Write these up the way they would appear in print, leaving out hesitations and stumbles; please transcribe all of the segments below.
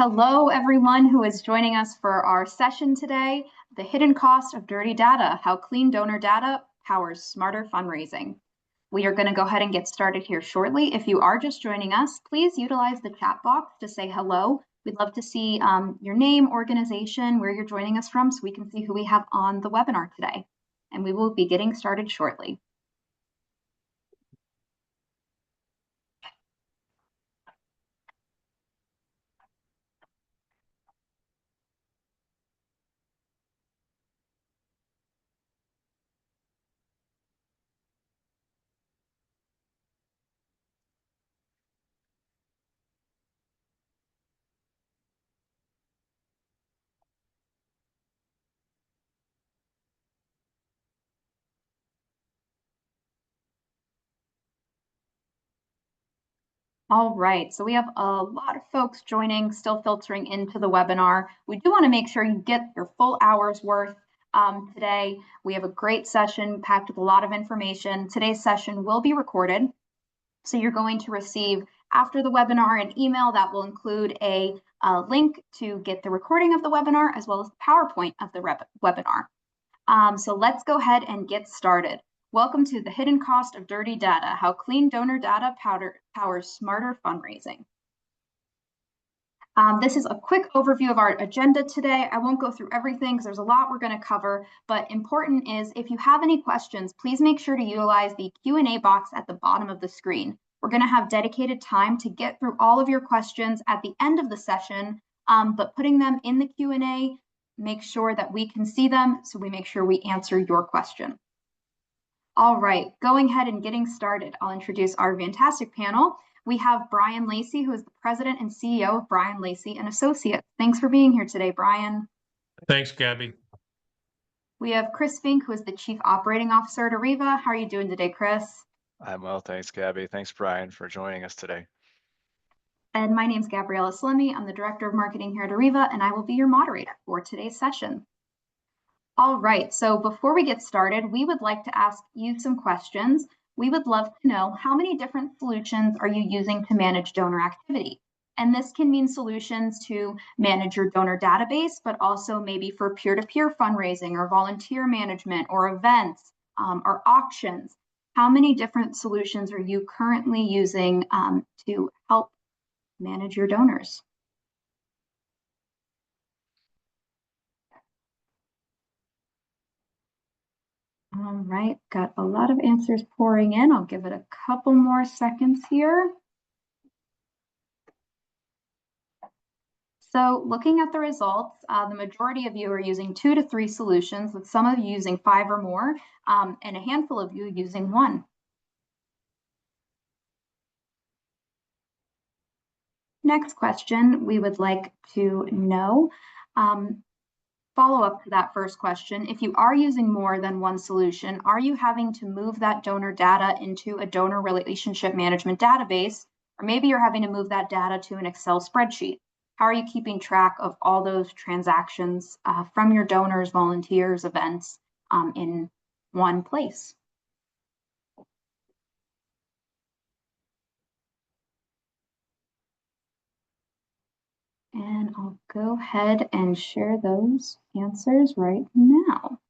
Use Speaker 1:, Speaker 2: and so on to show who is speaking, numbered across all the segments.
Speaker 1: Hello, everyone who is joining us for our session today, The Hidden Cost of Dirty Data, How Clean Donor Data Powers Smarter Fundraising. We are going to go ahead and get started here shortly. If you are just joining us, please utilize the chat box to say hello. We'd love to see your name, organization, where you're joining us from, so we can see who we have on the webinar today. And we will be getting started shortly. All right, so we have a lot of folks joining, still filtering into the webinar. We do want to make sure you get your full hour's worth today. We have a great session packed with a lot of information. Today's session will be recorded, so you're going to receive after the webinar an email that will include a link to get the recording of the webinar as well as the PowerPoint of the webinar. So let's go ahead and get started. Welcome to The Hidden Cost of Dirty Data, How Clean Donor Data Powers Smarter Fundraising. This is a quick overview of our agenda today. I won't go through everything because there's a lot we're going to cover, but important is if you have any questions, please make sure to utilize the Q&A box at the bottom of the screen. We're going to have dedicated time to get through all of your questions at the end of the session, but putting them in the Q&A, make sure that we can see them so we make sure we answer your question. All right, going ahead and getting started, I'll introduce our fantastic panel. We have Brian Lacey, who is the president and CEO of Brian Lacey and Associates. Thanks for being here today, Brian.
Speaker 2: Thanks, Gabby.
Speaker 1: We have Chris Fink, who is the chief operating officer at Arriva. How are you doing today, Chris?
Speaker 3: I'm well, thanks, Gabby. Thanks, Brian, for joining us today.
Speaker 1: And my name is Gabriella Salemi. I'm the director of marketing here at Arriva, and I will be your moderator for today's session. All right, so before we get started, we would like to ask you some questions. We would love to know how many different solutions are you using to manage donor activity? And this can mean solutions to manage your donor database, but also maybe for peer-to-peer fundraising or volunteer management or events or auctions. How many different solutions are you currently using to help manage your donors? All right, got a lot of answers pouring in. I'll give it a couple more seconds here. So looking at the results, the majority of you are using 2 to 3 solutions, with some of you using 5 or more, and a handful of you using 1. Next question, we would like to know, follow up to that first question, if you are using more than 1 solution, are you having to move that donor data into a donor relationship management database, or maybe you're having to move that data to an Excel spreadsheet? How are you keeping track of all those transactions from your donors, volunteers, events in one place? And I'll go ahead and share those answers right now.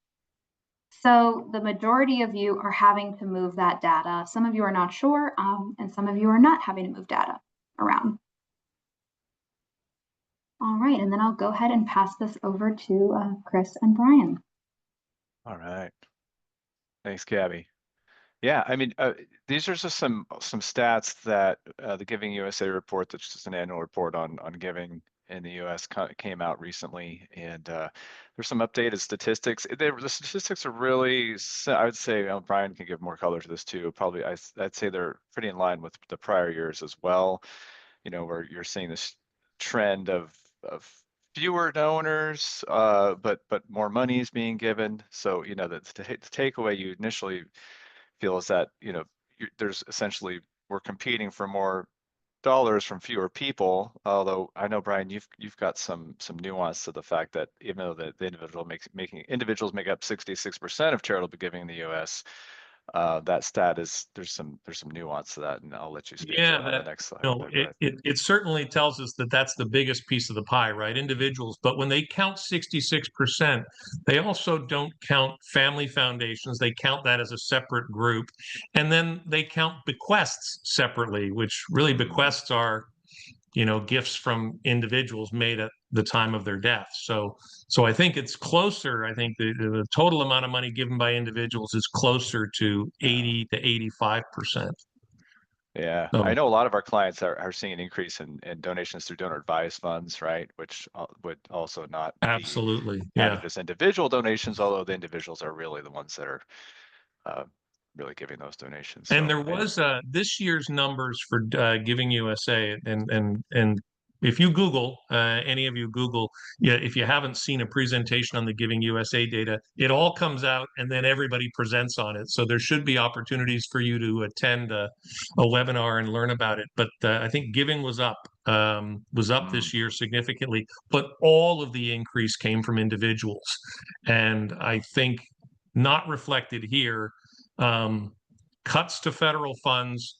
Speaker 1: So the majority of you are having to move that data. Some of you are not sure, and some of you are not having to move data around. All right, and then I'll go ahead and pass this over to Chris and Brian.
Speaker 3: All right. Thanks, Gabby. Yeah, I mean, these are just some stats that the Giving USA report, that's just an annual report on giving in the U.S. came out recently, and there's some updated statistics. The statistics are really, I would say, Brian can give more color to this too. Probably, I'd say they're pretty in line with the prior years as well. You know, where you're seeing this trend of fewer donors, but more money is being given. So, you know, the takeaway you initially feel is that, you know, there's essentially, we're competing for more dollars from fewer people. Although I know, Brian, you've got some nuance to the fact that even though the individuals make up 66% of charitable giving in the U.S., that stat is, there's some nuance to that, and I'll let you speak to
Speaker 2: Yeah,
Speaker 3: that on the next slide.
Speaker 2: no,
Speaker 3: But go ahead.
Speaker 2: it certainly tells us that that's the biggest piece of the pie, right? Individuals, but when they count 66%, they also don't count family foundations. They count that as a separate group, and then they count bequests separately, which really bequests are, gifts from individuals made at the time of their death. So I think it's closer. I think the total amount of money given by individuals is closer to
Speaker 3: Yeah.
Speaker 2: 80 to 85%.
Speaker 3: Yeah, I
Speaker 2: So
Speaker 3: know a lot of our clients are seeing an increase in donations through donor advised funds, right? Which would also not be
Speaker 2: absolutely, yeah.
Speaker 3: counted as individual donations, although the individuals are really the ones that are uh, really giving those donations.
Speaker 2: And
Speaker 3: So,
Speaker 2: there was this year's numbers for Giving USA, and if you Google, any of you Google, yeah, if you haven't seen a presentation on the Giving USA data, it all comes out and then everybody presents on it. So there should be opportunities for you to attend a webinar and learn about it. But I think giving was up
Speaker 3: mm,
Speaker 2: this year significantly, but all of the increase came from individuals, and I think not reflected here. Um, Cuts to federal funds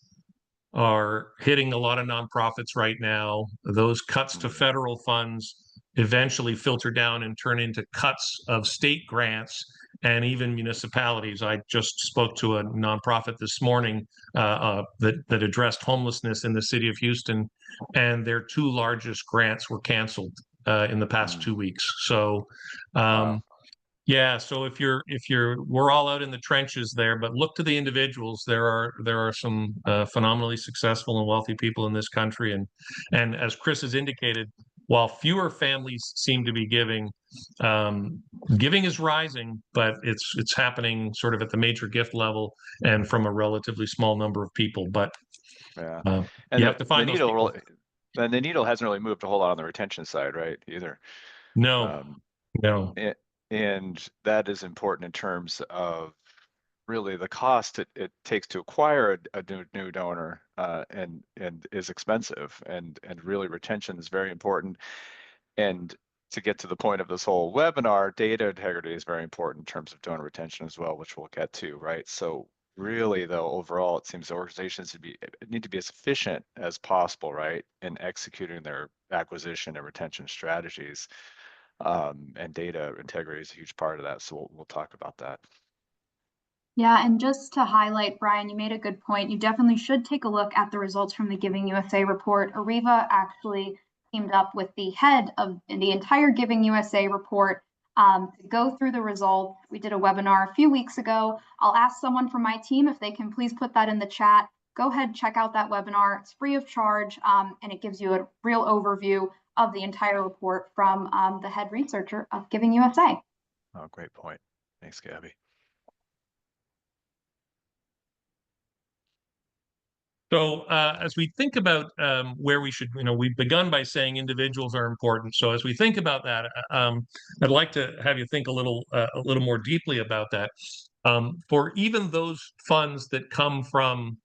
Speaker 2: are hitting a lot of nonprofits right now. Those cuts to
Speaker 3: mm,
Speaker 2: federal funds eventually filter down and turn into cuts of state grants and even municipalities. I just spoke to a nonprofit this morning that addressed homelessness in the city of Houston, and their two largest grants were canceled in the past
Speaker 3: mm.
Speaker 2: 2 weeks. So
Speaker 3: Wow.
Speaker 2: um, yeah, so we're all out in the trenches there, but look to the individuals. There are some phenomenally successful and wealthy people in this country, and as Chris has indicated, while fewer families seem to be giving, um, giving is rising, but it's happening sort of at the major gift level and from a relatively small number of people. But
Speaker 3: Yeah,
Speaker 2: uh,
Speaker 3: and
Speaker 2: you have to
Speaker 3: the
Speaker 2: find those
Speaker 3: needle
Speaker 2: people.
Speaker 3: really, and the needle hasn't really moved a whole lot on the retention side, right? Either.
Speaker 2: No,
Speaker 3: Um,
Speaker 2: no.
Speaker 3: and that is important in terms of really the cost it takes to acquire a new donor, and is expensive, and really retention is very important. And to get to the point of this whole webinar, data integrity is very important in terms of donor retention as well, which we'll get to, right? So really, though, overall, it seems organizations need to be as efficient as possible, right, in executing their acquisition and retention strategies. And data integrity is a huge part of that. So we'll talk about that.
Speaker 1: Yeah, and just to highlight, Brian, you made a good point. You definitely should take a look at the results from the Giving USA report. Ariva actually teamed up with the head of the entire Giving USA report to go through the results. We did a webinar a few weeks ago. I'll ask someone from my team if they can please put that in the chat. Go ahead, check out that webinar. It's free of charge, and it gives you a real overview of the entire report from the head researcher of Giving USA.
Speaker 3: Oh, great point. Thanks, Gabby.
Speaker 2: So as we think about where we should, we've begun by saying individuals are important. So as we think about that, I'd like to have you think a little more deeply about that. For even those funds that come from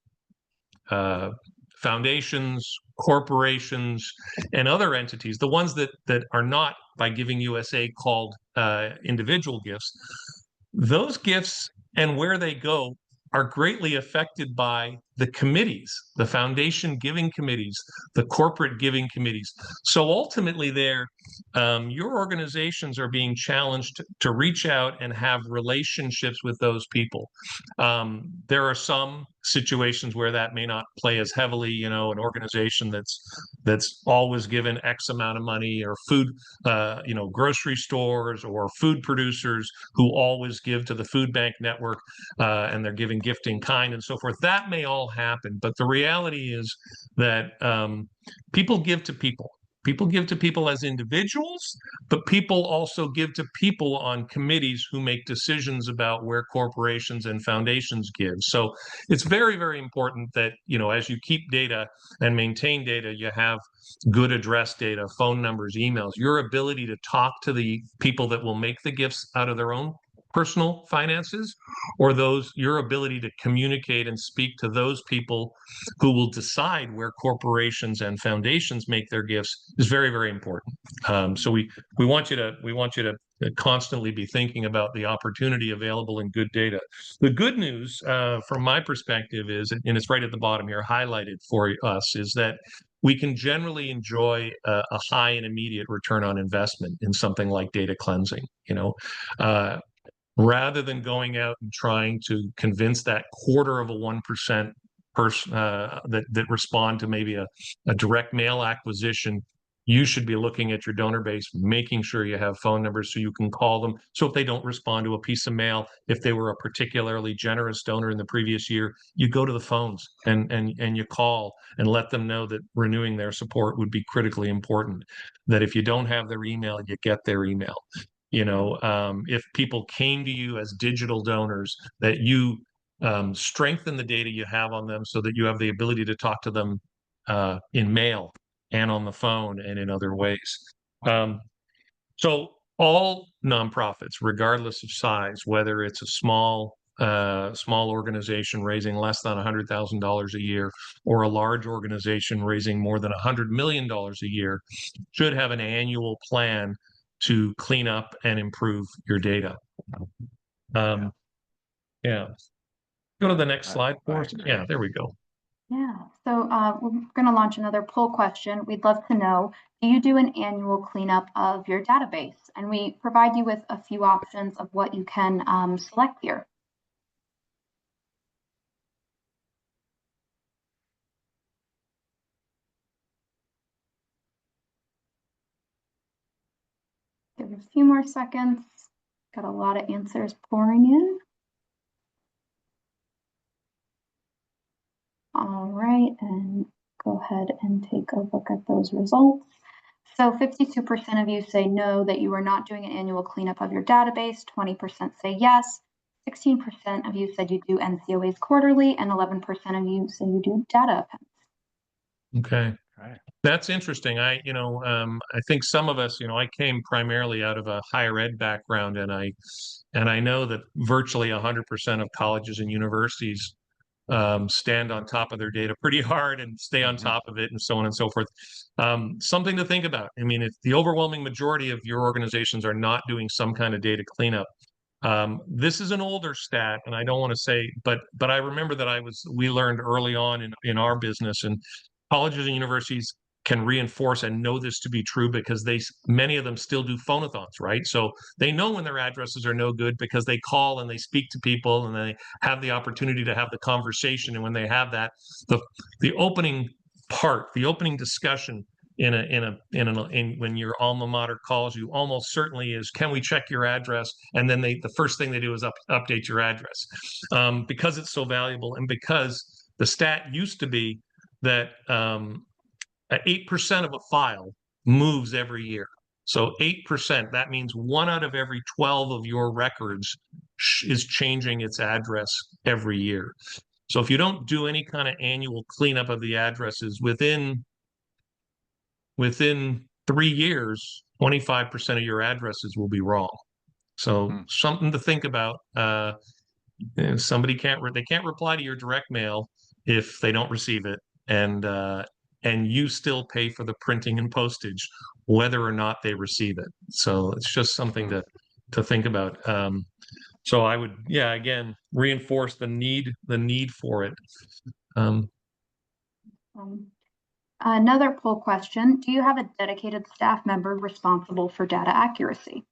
Speaker 2: uh, foundations, corporations, and other entities, the ones that are not by Giving USA called individual gifts, those gifts and where they go are greatly affected by the committees, the foundation giving committees, the corporate giving committees. So ultimately, your organizations are being challenged to reach out and have relationships with those people. There are some situations where that may not play as heavily. An organization that's always given X amount of money, or food, grocery stores or food producers who always give to the food bank network, and they're giving gift in kind and so forth. That may all happen, but the reality is that people give to people. People give to people as individuals, but people also give to people on committees who make decisions about where corporations and foundations give. So it's very, very important that, as you keep data and maintain data, you have good address data, phone numbers, emails, your ability to talk to the people that will make the gifts out of their own personal finances, or your ability to communicate and speak to those people who will decide where corporations and foundations make their gifts is very, very important. So we want you to constantly be thinking about the opportunity available in good data. The good news, from my perspective, is, and it's right at the bottom here, highlighted for us, is that we can generally enjoy a high and immediate return on investment in something like data cleansing. Rather than going out and trying to convince that 1/4% person that respond to maybe a direct mail acquisition, you should be looking at your donor base, making sure you have phone numbers so you can call them. So if they don't respond to a piece of mail, if they were a particularly generous donor in the previous year, you go to the phones and you call and let them know that renewing their support would be critically important. That if you don't have their email, you get their email. If people came to you as digital donors, that you strengthen the data you have on them so that you have the ability to talk to them in mail and on the phone and in other ways. So all nonprofits, regardless of size, whether it's a small organization raising less than $100,000 a year or a large organization raising more than $100 million a year, should have an annual plan to clean up and improve your data. Yeah. Go to the next slide for us. Yeah, there we go.
Speaker 1: Yeah, so we're going to launch another poll question. We'd love to know, do you do an annual cleanup of your database? And we provide you with a few options of what you can select here. Give it a few more seconds. Got a lot of answers pouring in. All right, and go ahead and take a look at those results. So 52% of you say no, that you are not doing an annual cleanup of your database. 20% say yes. 16% of you said you do NCOAs quarterly, and 11% of you say you do data appends.
Speaker 2: Okay.
Speaker 3: Right.
Speaker 2: That's interesting. I think some of us, I came primarily out of a higher ed background, and I know that virtually 100% of colleges and universities stand on top of their data pretty hard and stay on top of it and so on and so forth. Something to think about. I mean, if the overwhelming majority of your organizations are not doing some kind of data cleanup, this is an older stat, and I don't want to say, but I remember that we learned early on in our business, and colleges and universities can reinforce and know this to be true because many of them still do phonathons, right? So they know when their addresses are no good because they call and they speak to people and they have the opportunity to have the conversation. And when they have that, the opening part, the opening discussion when your alma mater calls you almost certainly is, can we check your address? And then the first thing they do is update your address, because it's so valuable, and because the stat used to be that 8% of a file moves every year. So 8%, that means 1 out of every 12 of your records is changing its address every year. So if you don't do any kind of annual cleanup of the addresses within 3 years, 25% of your addresses will be wrong. So something to think about. Somebody can't reply to your direct mail if they don't receive it, and you still pay for the printing and postage whether or not they receive it. So it's just something to think about. So I would, again, reinforce the need for it.
Speaker 1: Another poll question: do you have a dedicated staff member responsible for data accuracy?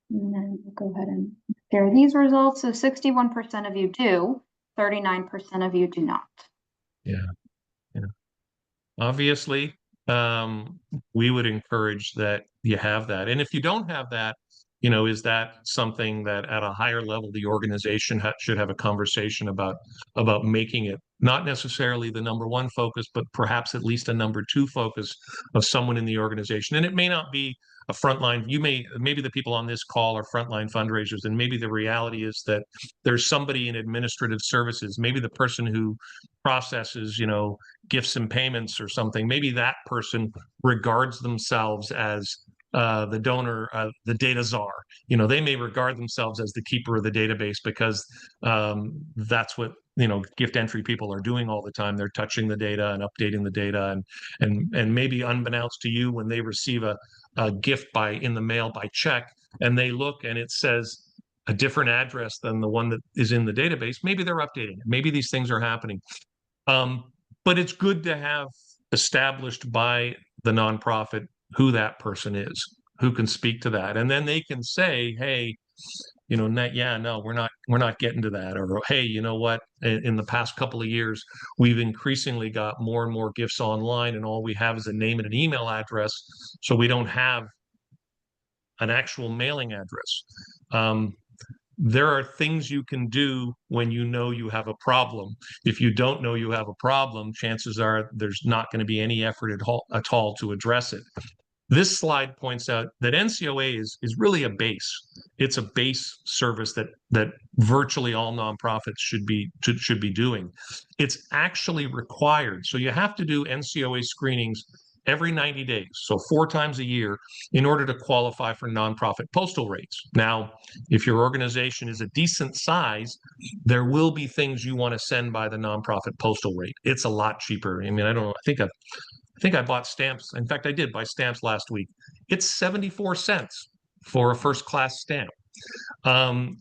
Speaker 1: And then we'll go ahead and share these results. So 61% of you do, 39% of you do not.
Speaker 2: Yeah. Obviously, we would encourage that you have that. And if you don't have that, is that something that at a higher level the organization should have a conversation about making it not necessarily the number one focus, but perhaps at least a number two focus of someone in the organization. And it may not be a frontline, maybe the people on this call are frontline fundraisers, and maybe the reality is that there's somebody in administrative services, maybe the person who processes, gifts and payments or something, maybe that person regards themselves as the donor, the data czar. They may regard themselves as the keeper of the database because that's what gift entry people are doing all the time. They're touching the data and updating the data, and maybe unbeknownst to you, when they receive a gift in the mail by check, and they look and it says a different address than the one that is in the database, maybe they're updating it. Maybe these things are happening. But it's good to have established by the nonprofit who that person is, who can speak to that, and then they can say, hey, no, we're not getting to that, or hey, you know what? In the past couple of years, we've increasingly got more and more gifts online, and all we have is a name and an email address, so we don't have an actual mailing address. There are things you can do when you have a problem. If you don't know you have a problem, chances are there's not going to be any effort at all to address it. This slide points out that NCOA is really a base. It's a base service that virtually all nonprofits should be doing. It's actually required. So you have to do NCOA screenings every 90 days, so 4 times a year, in order to qualify for nonprofit postal rates. Now, if your organization is a decent size, there will be things you want to send by the nonprofit postal rate. It's a lot cheaper. I mean, I don't know. I think I bought stamps. In fact, I did buy stamps last week. It's 74 cents for a first class stamp.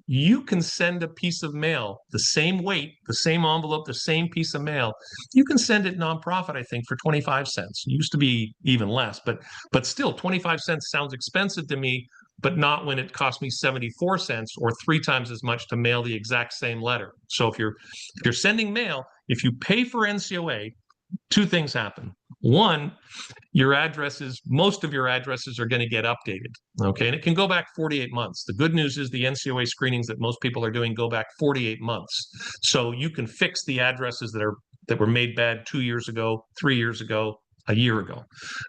Speaker 2: You can send a piece of mail, the same weight, the same envelope, the same piece of mail. You can send it nonprofit, I think, for 25 cents. It used to be even less, but still 25 cents sounds expensive to me, but not when it cost me 74 cents or 3 times as much to mail the exact same letter. So if you're sending mail, if you pay for NCOA, 2 things happen. One, most of your addresses are going to get updated. Okay. And it can go back 48 months. The good news is the NCOA screenings that most people are doing go back 48 months. So you can fix the addresses that were made bad 2 years ago, 3 years ago, a year ago.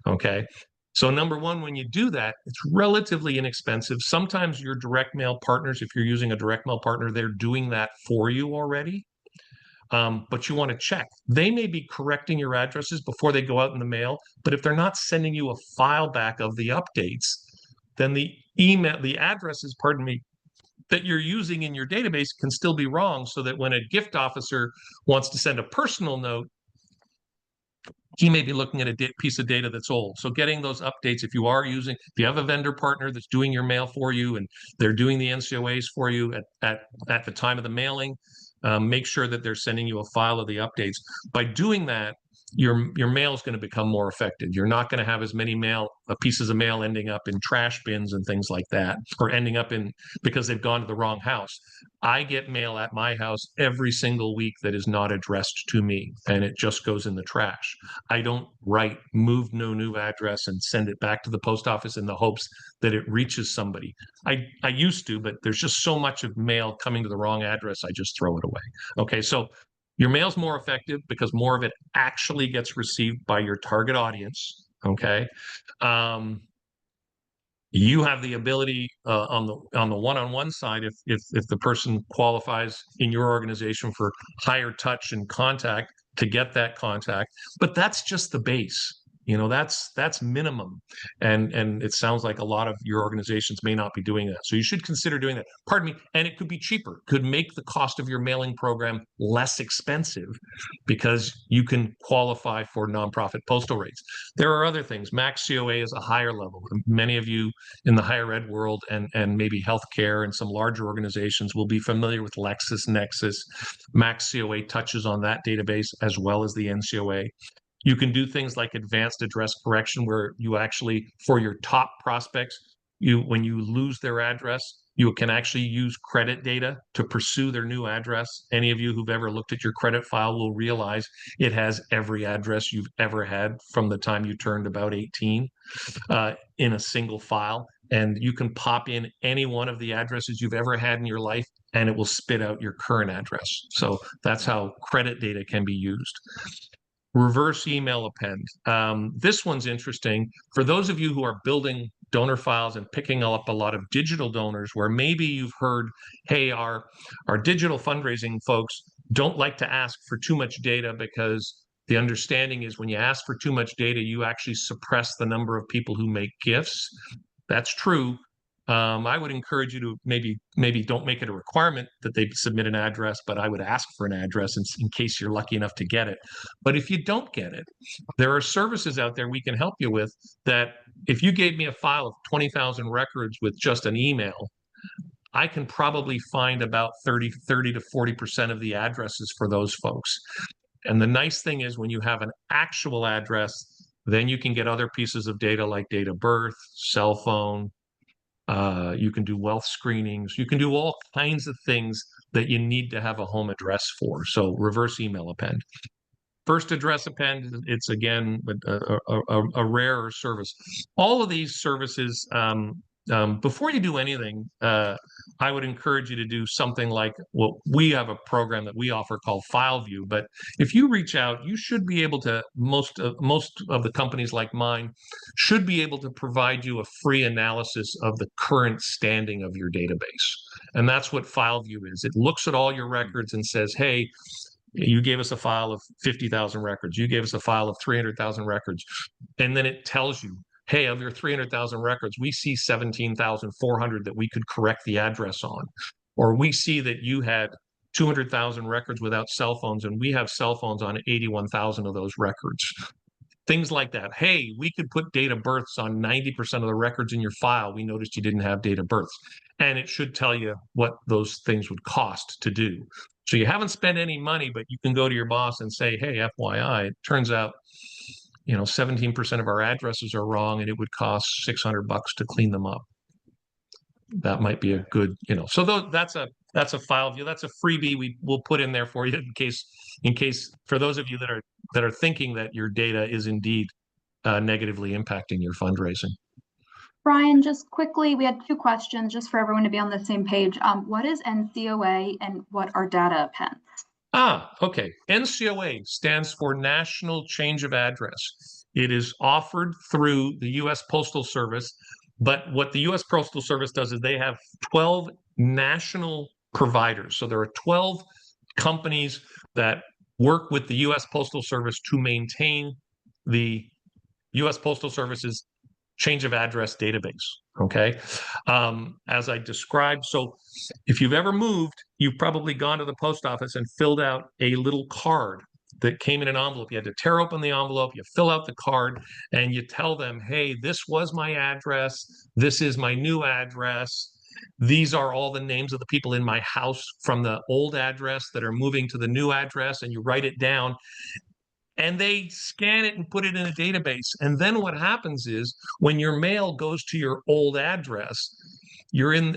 Speaker 2: Okay. So number one, when you do that, it's relatively inexpensive. Sometimes your direct mail partners, if you're using a direct mail partner, they're doing that for you already. But you want to check. They may be correcting your addresses before they go out in the mail, but if they're not sending you a file back of the updates, then the addresses, that you're using in your database can still be wrong, so that when a gift officer wants to send a personal note, he may be looking at a piece of data that's old. So getting those updates, if you have a vendor partner that's doing your mail for you and they're doing the NCOAs for you at the time of the mailing, make sure that they're sending you a file of the updates. By doing that, your mail is going to become more effective. You're not going to have as many pieces of mail ending up in trash bins and things like that, or ending up because they've gone to the wrong house. I get mail at my house every single week that is not addressed to me, and it just goes in the trash. I don't write "move no new address" and send it back to the post office in the hopes that it reaches somebody. I used to, but there's just so much of mail coming to the wrong address, I just throw it away. Okay, so your mail's more effective because more of it actually gets received by your target audience. Okay. You have the ability on the one-on-one side, if the person qualifies in your organization for higher touch and contact, to get that contact. But that's just the base. That's minimum. And it sounds like a lot of your organizations may not be doing that. So you should consider doing that. Pardon me. And it could be cheaper, could make the cost of your mailing program less expensive because you can qualify for nonprofit postal rates. There are other things. Max COA is a higher level. Many of you in the higher ed world and maybe healthcare and some larger organizations will be familiar with LexisNexis. Max COA touches on that database as well as the NCOA. You can do things like advanced address correction, where you actually, for your top prospects, when you lose their address, you can actually use credit data to pursue their new address. Any of you who've ever looked at your credit file will realize it has every address you've ever had from the time you turned about 18 in a single file. And you can pop in any one of the addresses you've ever had in your life, and it will spit out your current address. So that's how credit data can be used. Reverse email append. This one's interesting. For those of you who are building donor files and picking up a lot of digital donors where maybe you've heard, hey, our digital fundraising folks don't like to ask for too much data because the understanding is when you ask for too much data, you actually suppress the number of people who make gifts. That's true. I would encourage you to maybe don't make it a requirement that they submit an address, but I would ask for an address in case you're lucky enough to get it. But if you don't get it, there are services out there we can help you with that if you gave me a file of 20,000 records with just an email, I can probably find about 30 to 40% of the addresses for those folks. And the nice thing is when you have an actual address, then you can get other pieces of data like date of birth, cell phone. You can do wealth screenings. You can do all kinds of things that you need to have a home address for. So reverse email append. First address append, it's again a rarer service. All of these services, before you do anything, I would encourage you to do something like, well, we have a program that we offer called FileView, but if you reach out, you should be able to, most of the companies like mine should be able to provide you a free analysis of the current standing of your database. And that's what FileView is. It looks at all your records and says, hey, you gave us a file of 50,000 records. You gave us a file of 300,000 records. And then it tells you, hey, of your 300,000 records, we see 17,400 that we could correct the address on. Or we see that you had 200,000 records without cell phones, and we have cell phones on 81,000 of those records. Things like that. Hey, we could put date of births on 90% of the records in your file. We noticed you didn't have date of births. And it should tell you what those things would cost to do. So you haven't spent any money, but you can go to your boss and say, hey, FYI, it turns out, 17% of our addresses are wrong and it would cost $600 to clean them up. That might be a good, so that's a FileView. That's a freebie we'll put in there for you in case for those of you that are thinking that your data is indeed negatively impacting your fundraising.
Speaker 1: Brian, just quickly, we had 2 questions just for everyone to be on the same page. What is NCOA and what are data appends?
Speaker 2: Okay. NCOA stands for National Change of Address. It is offered through the U.S. Postal Service, but what the U.S. Postal Service does is they have 12 national providers. So there are 12 companies that work with the U.S. Postal Service to maintain the U.S. Postal Service's change of address database. Okay. As I described, so if you've ever moved, you've probably gone to the post office and filled out a little card that came in an envelope. You had to tear open the envelope, you fill out the card, and you tell them, hey, this was my address. This is my new address. These are all the names of the people in my house from the old address that are moving to the new address, and you write it down. And they scan it and put it in a database. And then what happens is when your mail goes to your old address, you're in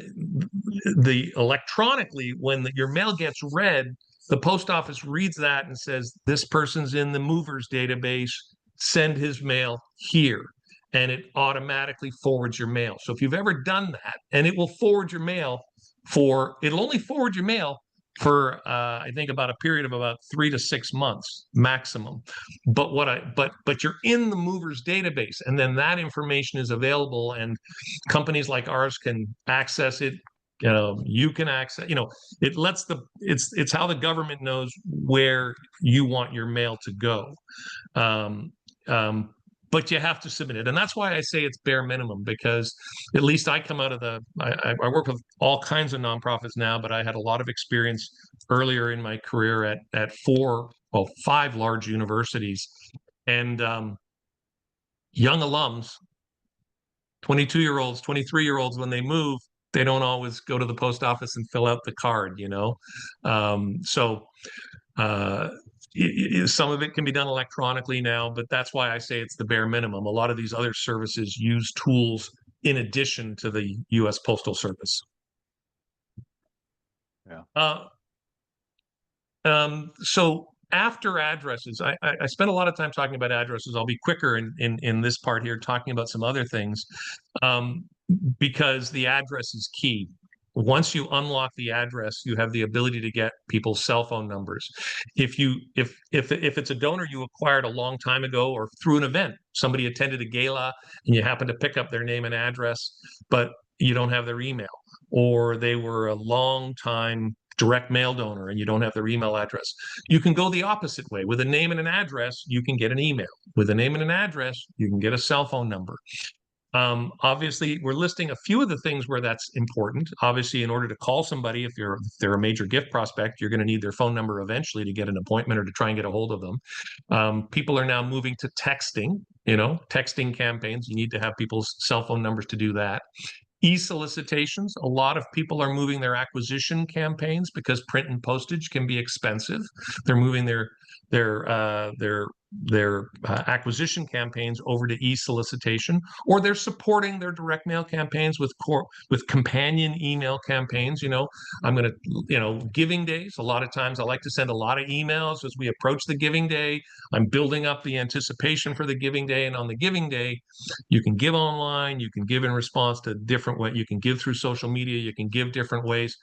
Speaker 2: the electronically, when your mail gets read, the post office reads that and says, this person's in the movers database, send his mail here. And it automatically forwards your mail. So if you've ever done that, and it will forward your mail it'll only forward your mail for I think about a period of about 3 to 6 months maximum. But but you're in the movers database, and then that information is available, and companies like ours can access it. You can access. It lets it's how the government knows where you want your mail to go. But you have to submit it. And that's why I say it's bare minimum, because at least I come out of I work with all kinds of nonprofits now, but I had a lot of experience earlier in my career at 5 large universities. And young alums, 22-year-olds, 23-year-olds, when they move, they don't always go to the post office and fill out the card, some of it can be done electronically now, but that's why I say it's the bare minimum. A lot of these other services use tools in addition to the U.S. Postal Service.
Speaker 3: Yeah.
Speaker 2: So after addresses, I spent a lot of time talking about addresses. I'll be quicker in this part here, talking about some other things, because the address is key. once you unlock the address, you have the ability to get people's cell phone numbers. If it's a donor you acquired a long time ago or through an event, somebody attended a gala and you happen to pick up their name and address, but you don't have their email, or they were a long time direct mail donor and you don't have their email address, you can go the opposite way. With a name and an address, you can get an email. With a name and an address, you can get a cell phone number. Obviously, we're listing a few of the things where that's important. Obviously, in order to call somebody, if they're a major gift prospect, you're going to need their phone number eventually to get an appointment or to try and get a hold of them. People are now moving to texting, texting campaigns. You need to have people's cell phone numbers to do that. E-solicitations. A lot of people are moving their acquisition campaigns because print and postage can be expensive. They're moving their acquisition campaigns over to e-solicitation, or they're supporting their direct mail campaigns with companion email campaigns. I'm going to, giving days. A lot of times I like to send a lot of emails as we approach the giving day. I'm building up the anticipation for the giving day. And on the giving day, you can give online, you can give in response to different ways, you can give through social media, you can give different ways.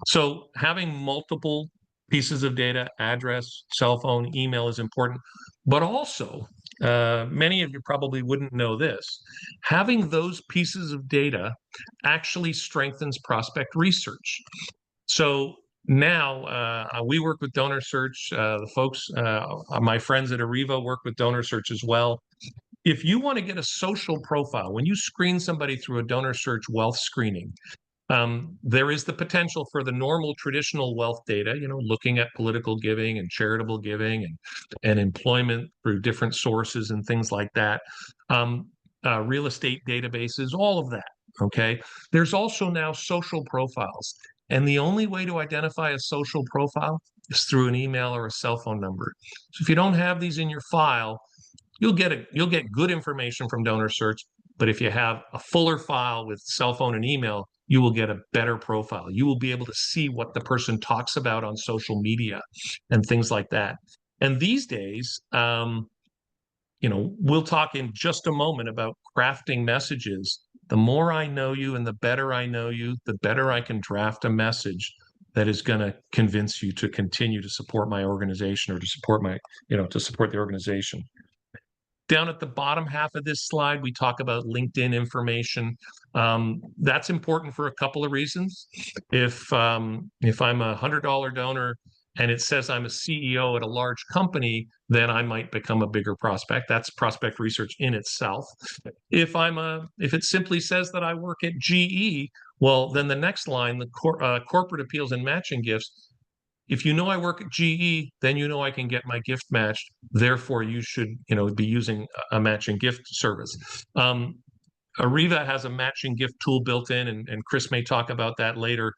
Speaker 2: So having multiple pieces of data, address, cell phone, email is important. But also, many of you probably wouldn't know this, having those pieces of data actually strengthens prospect research. So now we work with Donor Search. The folks, my friends at Arriva work with Donor Search as well. If you want to get a social profile, when you screen somebody through a Donor Search wealth screening, there is the potential for the normal traditional wealth data, looking at political giving and charitable giving and employment through different sources and things like that, real estate databases, all of that, okay? There's also now social profiles. And the only way to identify a social profile is through an email or a cell phone number. So if you don't have these in your file, you'll get good information from Donor Search, but if you have a fuller file with cell phone and email, you will get a better profile. You will be able to see what the person talks about on social media and things like that. And these days, we'll talk in just a moment about crafting messages. The more I know you and the better I know you, the better I can draft a message that is going to convince you to continue to support my organization or to support to support the organization. Down at the bottom half of this slide, we talk about LinkedIn information. That's important for a couple of reasons. If I'm a $100 donor and it says I'm a CEO at a large company, then I might become a bigger prospect. That's prospect research in itself. If it simply says that I work at GE, well, then the next line, the corporate appeals and matching gifts. If you know I work at GE, then you know I can get my gift matched. Therefore, you should, be using a matching gift service. Arriva has a matching gift tool built in, and Chris may talk about that later.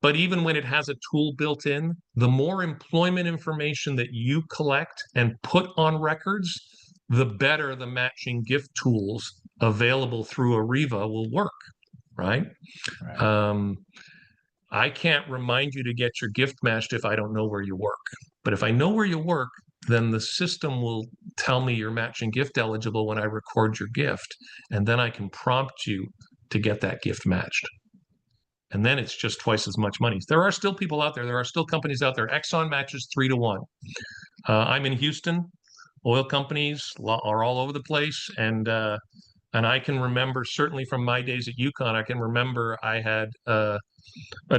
Speaker 2: But even when it has a tool built in, the more employment information that you collect and put on records, the better the matching gift tools available through Arriva will work, right? I can't remind you to get your gift matched if I don't know where you work. But if I know where you work, then the system will tell me you're matching gift eligible when I record your gift. And then I can prompt you to get that gift matched. And then it's just twice as much money. There are still people out there. There are still companies out there. Exxon matches 3-to-1. I'm in Houston. Oil companies are all over the place. And I can remember, certainly from my days at UConn, I can remember I had a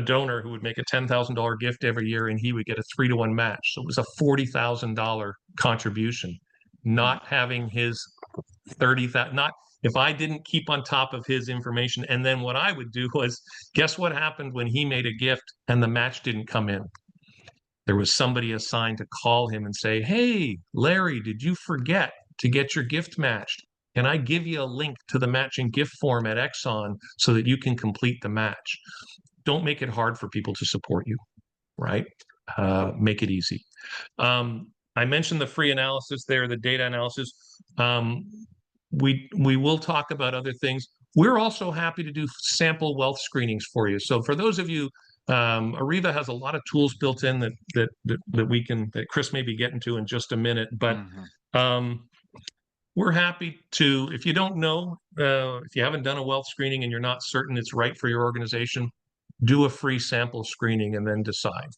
Speaker 2: donor who would make a $10,000 gift every year and he would get a 3-to-1 match. So it was a $40,000 contribution. Not having his 30,000, not if I didn't keep on top of his information. And then what I would do was, guess what happened when he made a gift and the match didn't come in? There was somebody assigned to call him and say, hey, Larry, did you forget to get your gift matched? Can I give you a link to the matching gift form at Exxon so that you can complete the match? Don't make it hard for people to support you, right? Make it easy. I mentioned the free analysis there, the data analysis. We will talk about other things. We're also happy to do sample wealth screenings for you. So for those of you, Arriva has a lot of tools built in that Chris may be getting to in just a minute. But we're happy to, if you don't know, if you haven't done a wealth screening and you're not certain it's right for your organization, do a free sample screening and then decide.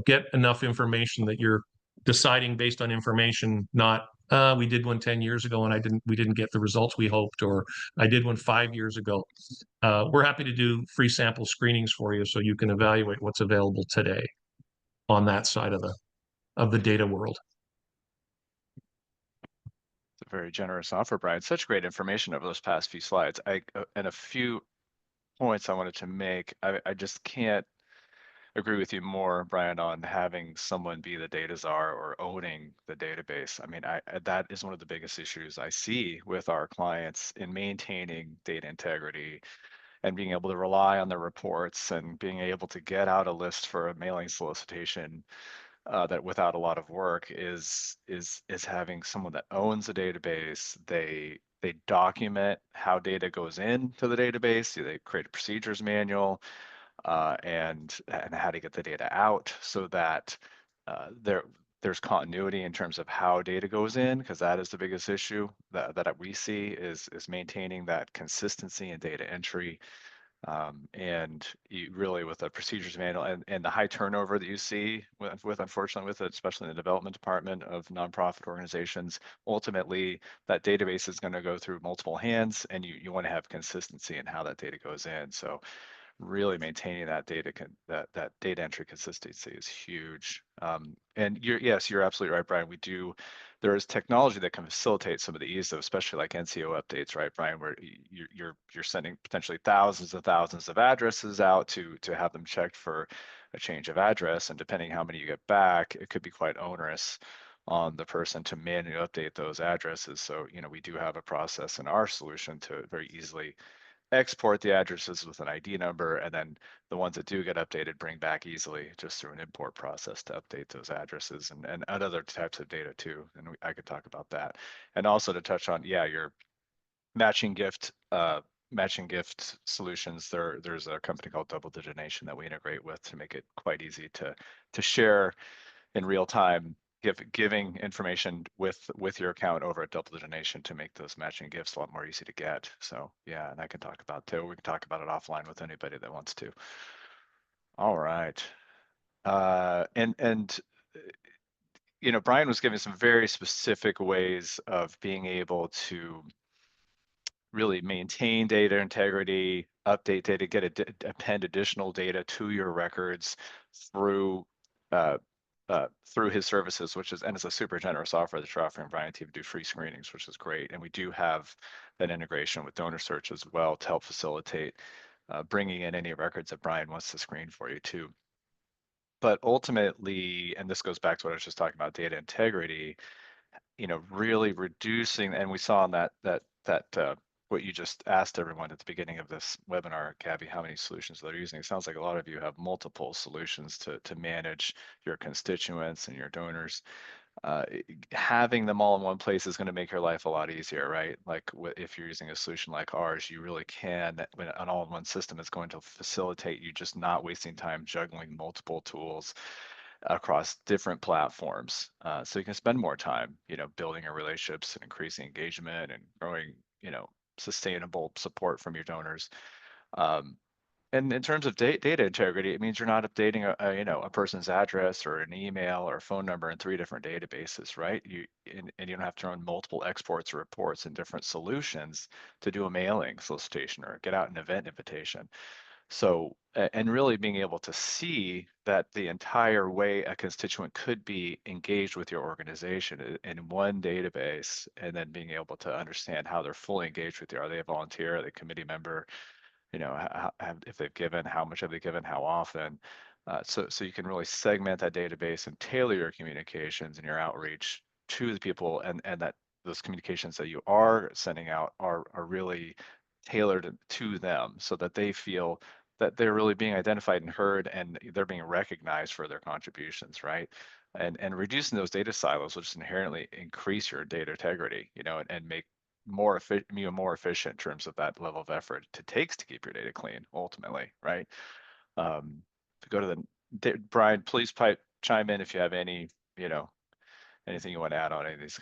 Speaker 2: Get enough information that you're deciding based on information, not we did one 10 years ago and we didn't get the results we hoped, or I did one 5 years ago. We're happy to do free sample screenings for you so you can evaluate what's available today on that side of the data world.
Speaker 3: It's a very generous offer, Brian. Such great information over those past few slides. And a few points I wanted to make. I just can't agree with you more, Brian, on having someone be the data czar or owning the database. I mean, that is one of the biggest issues I see with our clients in maintaining data integrity and being able to rely on the reports and being able to get out a list for a mailing solicitation that without a lot of work is having someone that owns the database. They document how data goes into the database. They create a procedures manual and how to get the data out so that there's continuity in terms of how data goes in, because that is the biggest issue that we see is maintaining that consistency in data entry. And you really, with the procedures manual and the high turnover that you see with unfortunately with it, especially in the development department of nonprofit organizations, ultimately that database is going to go through multiple hands, and you want to have consistency in how that data goes in. So really maintaining that that data entry consistency is huge. And yes, you're absolutely right, Brian. There is technology that can facilitate some of the ease of, especially like NCO updates, right, Brian, where you're sending potentially thousands of addresses out to have them checked for a change of address, and depending how many you get back, it could be quite onerous on the person to manually update those addresses. So, we do have a process in our solution to very easily export the addresses with an ID number, and then the ones that do get updated bring back easily just through an import process to update those addresses and other types of data too. And I could talk about that. And also to touch on, your matching gift solutions. There's a company called Double Digit Nation that we integrate with to make it quite easy to share in real time, giving information with your account over at Double Digit Nation to make those matching gifts a lot more easy to get. So yeah, and I can talk about too. We can talk about it offline with anybody that wants to. All right. And Brian was giving some very specific ways of being able to really maintain data integrity, update data, append additional data to your records through uh, through his services, and it's a super generous offer that you're offering, Brian, to do free screenings, which is great. And we do have that integration with Donor Search as well to help facilitate bringing in any records that Brian wants to screen for you too. But ultimately, and this goes back to what I was just talking about, data integrity, really reducing, and we saw in that what you just asked everyone at the beginning of this webinar, Gabby, how many solutions they're using. It sounds like a lot of you have multiple solutions to manage your constituents and your donors. Having them all in one place is going to make your life a lot easier, right? Like if you're using a solution like ours, you really can, when an all-in-one system is going to facilitate you just not wasting time juggling multiple tools across different platforms. So you can spend more time, building your relationships and increasing engagement and growing, sustainable support from your donors. And in terms of data integrity, it means you're not updating a person's address or an email or a phone number in 3 different databases, right? And you don't have to run multiple exports or reports in different solutions to do a mailing solicitation or get out an event invitation. So, and really being able to see that the entire way a constituent could be engaged with your organization in one database, and then being able to understand how they're fully engaged with you. Are they a volunteer? Are they a committee member? If they've given, how much have they given, how often? So you can really segment that database and tailor your communications and your outreach to the people, and that those communications that you are sending out are really tailored to them, so that they feel that they're really being identified and heard, and they're being recognized for their contributions, right? And reducing those data silos will just inherently increase your data integrity, and make more efficient in terms of that level of effort it takes to keep your data clean ultimately, right? To go to Brian, please chime in if you have any, anything you want to add on any of these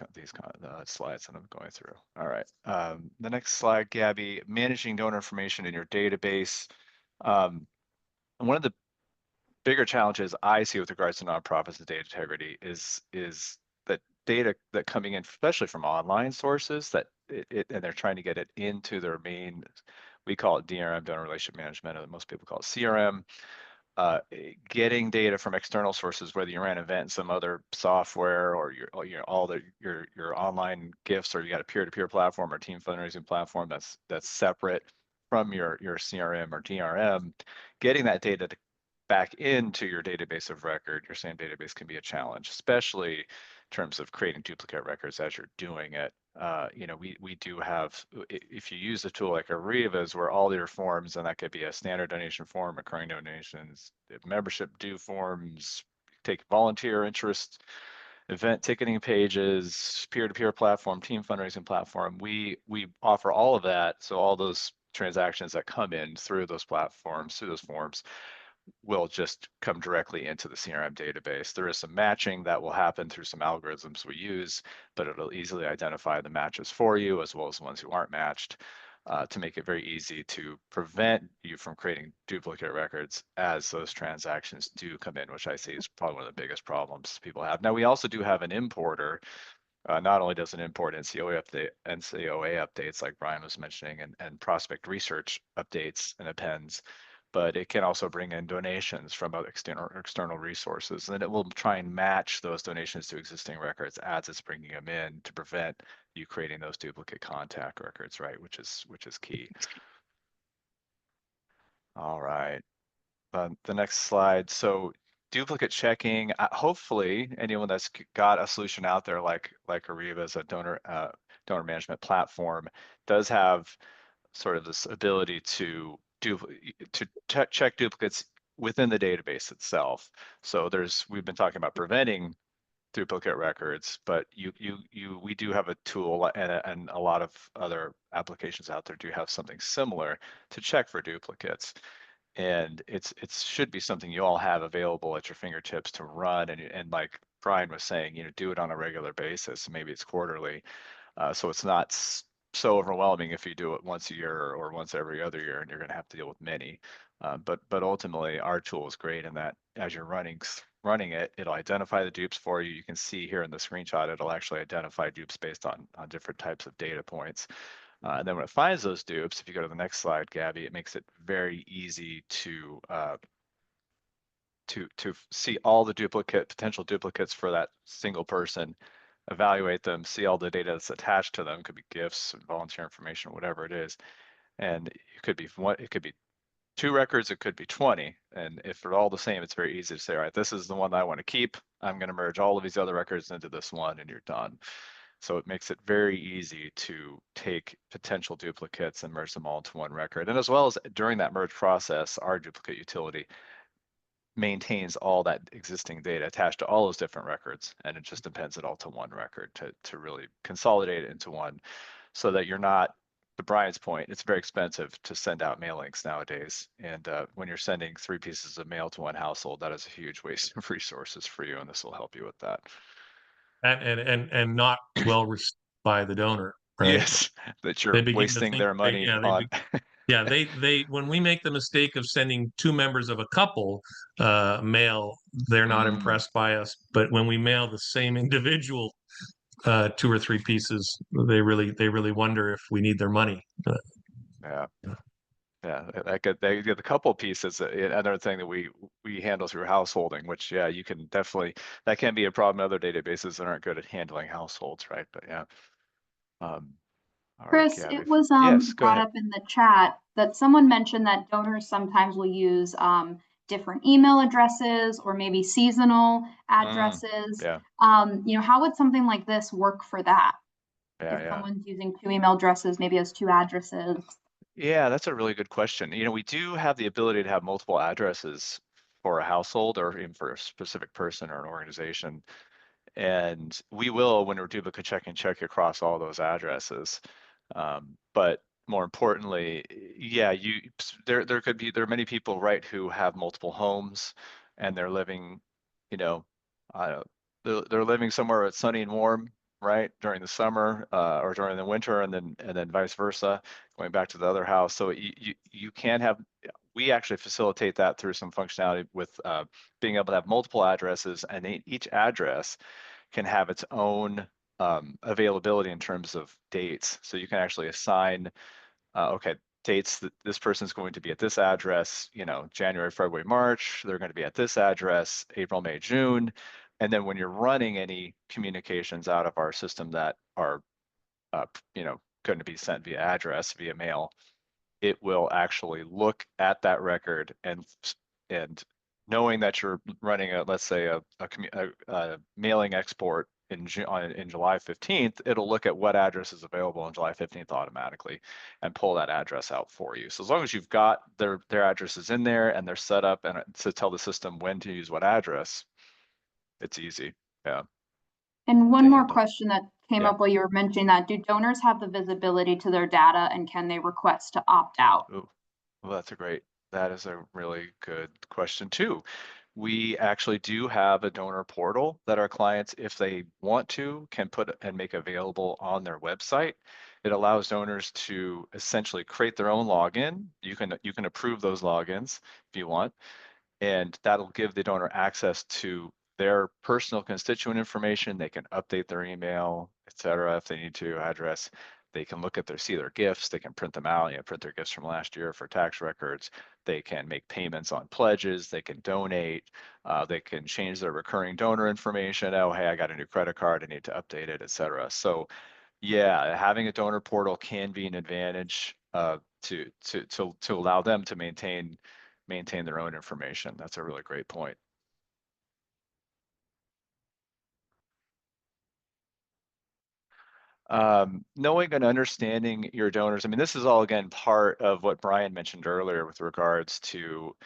Speaker 3: slides that I'm going through? All right. The next slide, Gabby, managing donor information in your database. One of the bigger challenges I see with regards to nonprofits and data integrity is that data that coming in, especially from online sources, that and they're trying to get it into their main, we call it DRM, donor relationship management, or most people call it CRM. Getting data from external sources, whether you ran an event in some other software or your online gifts, or you got a peer-to-peer platform or team fundraising platform that's separate from your CRM or DRM, getting that data back into your database of record, your SAM database, can be a challenge, especially in terms of creating duplicate records as you're doing it. We do have, if you use a tool like Ariva's, where all your forms, and that could be a standard donation form, recurring donations, membership due forms, take volunteer interest, event ticketing pages, peer-to-peer platform, team fundraising platform. We offer all of that. So all those transactions that come in through those platforms, through those forms, will just come directly into the CRM database. There is some matching that will happen through some algorithms we use, but it'll easily identify the matches for you as well as the ones who aren't matched, to make it very easy to prevent you from creating duplicate records as those transactions do come in, which I see is probably one of the biggest problems people have. Now, we also do have an importer. Not only does it import NCOA updates like Brian was mentioning, and prospect research updates and appends, but it can also bring in donations from other external resources, and it will try and match those donations to existing records as it's bringing them in to prevent you creating those duplicate contact records, right? Which is key. All right. The next slide. So duplicate checking. Hopefully, anyone that's got a solution out there like Ariva as a donor management platform does have sort of this ability to check duplicates within the database itself. So we've been talking about preventing duplicate records, but we do have a tool, and a lot of other applications out there do have something similar to check for duplicates. And it should be something you all have available at your fingertips to run, and like Brian was saying, do it on a regular basis. Maybe it's quarterly, so it's not so overwhelming if you do it once a year or once every other year, and you're going to have to deal with many. But ultimately, our tool is great in that as you're running it, it'll identify the dupes for you. You can see here in the screenshot, it'll actually identify dupes based on different types of data points. And then when it finds those dupes, if you go to the next slide, Gabby, it makes it very easy to see all the potential duplicates for that single person, evaluate them, see all the data that's attached to them. Could be gifts, volunteer information, whatever it is. And it could be two records, it could be 20. And if they're all the same, it's very easy to say, all right, this is the one I want to keep. I'm going to merge all of these other records into this one, and you're done. So it makes it very easy to take potential duplicates and merge them all into one record. And as well as during that merge process, our duplicate utility maintains all that existing data attached to all those different records, and it just appends it all to one record to really consolidate it into one, so that you're not, to Brian's point, it's very expensive to send out mail links nowadays. And when you're sending 3 pieces of mail to one household, that is a huge waste of resources for you, and this will help you with that.
Speaker 2: And not well received by the donor, right?
Speaker 3: Yes, that
Speaker 2: They
Speaker 3: you're
Speaker 2: begin to
Speaker 3: wasting
Speaker 2: think,
Speaker 3: their money on.
Speaker 2: yeah, they when we make the mistake of sending 2 members of a couple mail, they're not impressed by us. But when we mail the same individual 2 or 3 pieces, they really wonder if we need their money.
Speaker 3: Yeah. Yeah, they get the couple pieces. Another thing that we handle through householding, which, yeah, you can definitely, that can be a problem in other databases that aren't good at handling households, right? But yeah. All right,
Speaker 1: Chris,
Speaker 3: Gabby.
Speaker 1: it was
Speaker 3: Yes, go
Speaker 1: brought
Speaker 3: ahead.
Speaker 1: up in the chat that someone mentioned that donors sometimes will use different email addresses or maybe seasonal addresses.
Speaker 3: Yeah,
Speaker 1: How would something like this work for that? If
Speaker 3: yeah.
Speaker 1: someone's using 2 email addresses, maybe has 2 addresses.
Speaker 3: Yeah, that's a really good question. We do have the ability to have multiple addresses for a household or even for a specific person or an organization. And we will, when we're duplicate checking, check across all those addresses. But more importantly, yeah, there are many people, right, who have multiple homes, and they're living, I don't know, they're living somewhere that's sunny and warm, right, during the summer, or during the winter, and then vice versa, going back to the other house. So you can have, we actually facilitate that through some functionality with being able to have multiple addresses, and each address can have its own availability in terms of dates. So you can actually assign, okay, dates that this person's going to be at this address, January, February, March, they're going to be at this address, April, May, June. And then when you're running any communications out of our system that are, going to be sent via address, via mail, it will actually look at that record and knowing that you're running let's say a mailing export in July 15th, it'll look at what address is available on July 15th automatically and pull that address out for you. So as long as you've got their addresses in there and they're set up and to tell the system when to use what address, it's easy. Yeah.
Speaker 1: And one
Speaker 3: To
Speaker 1: more
Speaker 3: handle.
Speaker 1: question that came
Speaker 3: Yeah.
Speaker 1: up while you were mentioning that, do donors have the visibility to their data and can they request to opt out?
Speaker 3: Ooh, well, that is a really good question too. We actually do have a donor portal that our clients, if they want to, can put and make available on their website. It allows donors to essentially create their own login. You can approve those logins if you want, and that'll give the donor access to their personal constituent information. They can update their email, et cetera, if they need to, address. They can look at see their gifts. They can print them out, print their gifts from last year for tax records. They can make payments on pledges. They can donate. They can change their recurring donor information. Oh, hey, I got a new credit card. I need to update it, et cetera. So yeah, having a donor portal can be an advantage to allow them to maintain their own information. That's a really great point. Knowing and understanding your donors. I mean, this is all again part of what Brian mentioned earlier with regards to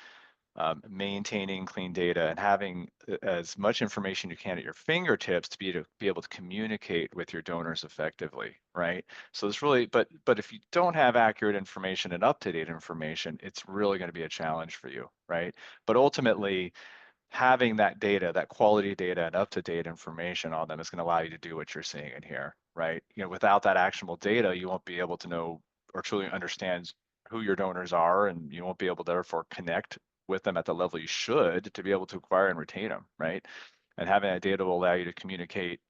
Speaker 3: maintaining clean data and having as much information you can at your fingertips to be able to communicate with your donors effectively, right? So it's really, but if you don't have accurate information and up-to-date information, it's really going to be a challenge for you, right? But ultimately, having that data, that quality data and up-to-date information on them is going to allow you to do what you're seeing in here, right? Without that actionable data, you won't be able to know or truly understand who your donors are, and you won't be able to therefore connect with them at the level you should to be able to acquire and retain them, right? And having that data will allow you to communicate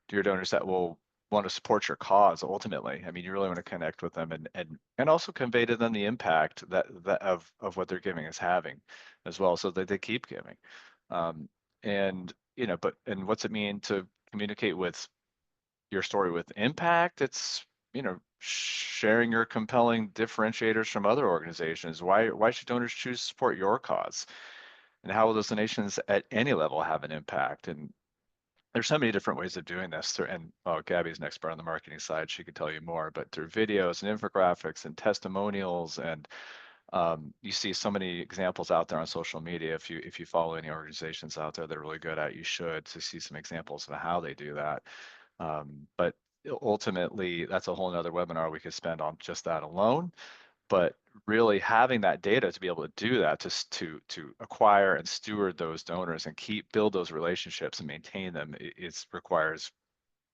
Speaker 3: to your donors that will want to support your cause ultimately. I mean, you really want to connect with them and also convey to them the impact that of what they're giving is having as well, so that they keep giving. And and what's it mean to communicate with your story with impact? It's sharing your compelling differentiators from other organizations. Why should donors choose to support your cause? And how will those donations at any level have an impact? And there's so many different ways of doing this. And Gabby's an expert on the marketing side. She could tell you more, but through videos and infographics and testimonials, and you see so many examples out there on social media. If you follow any organizations out there that are really good at, you should to see some examples of how they do that. But ultimately, that's a whole nother webinar we could spend on just that alone. But really having that data to be able to do that, to acquire and steward those donors and build those relationships and maintain them, it requires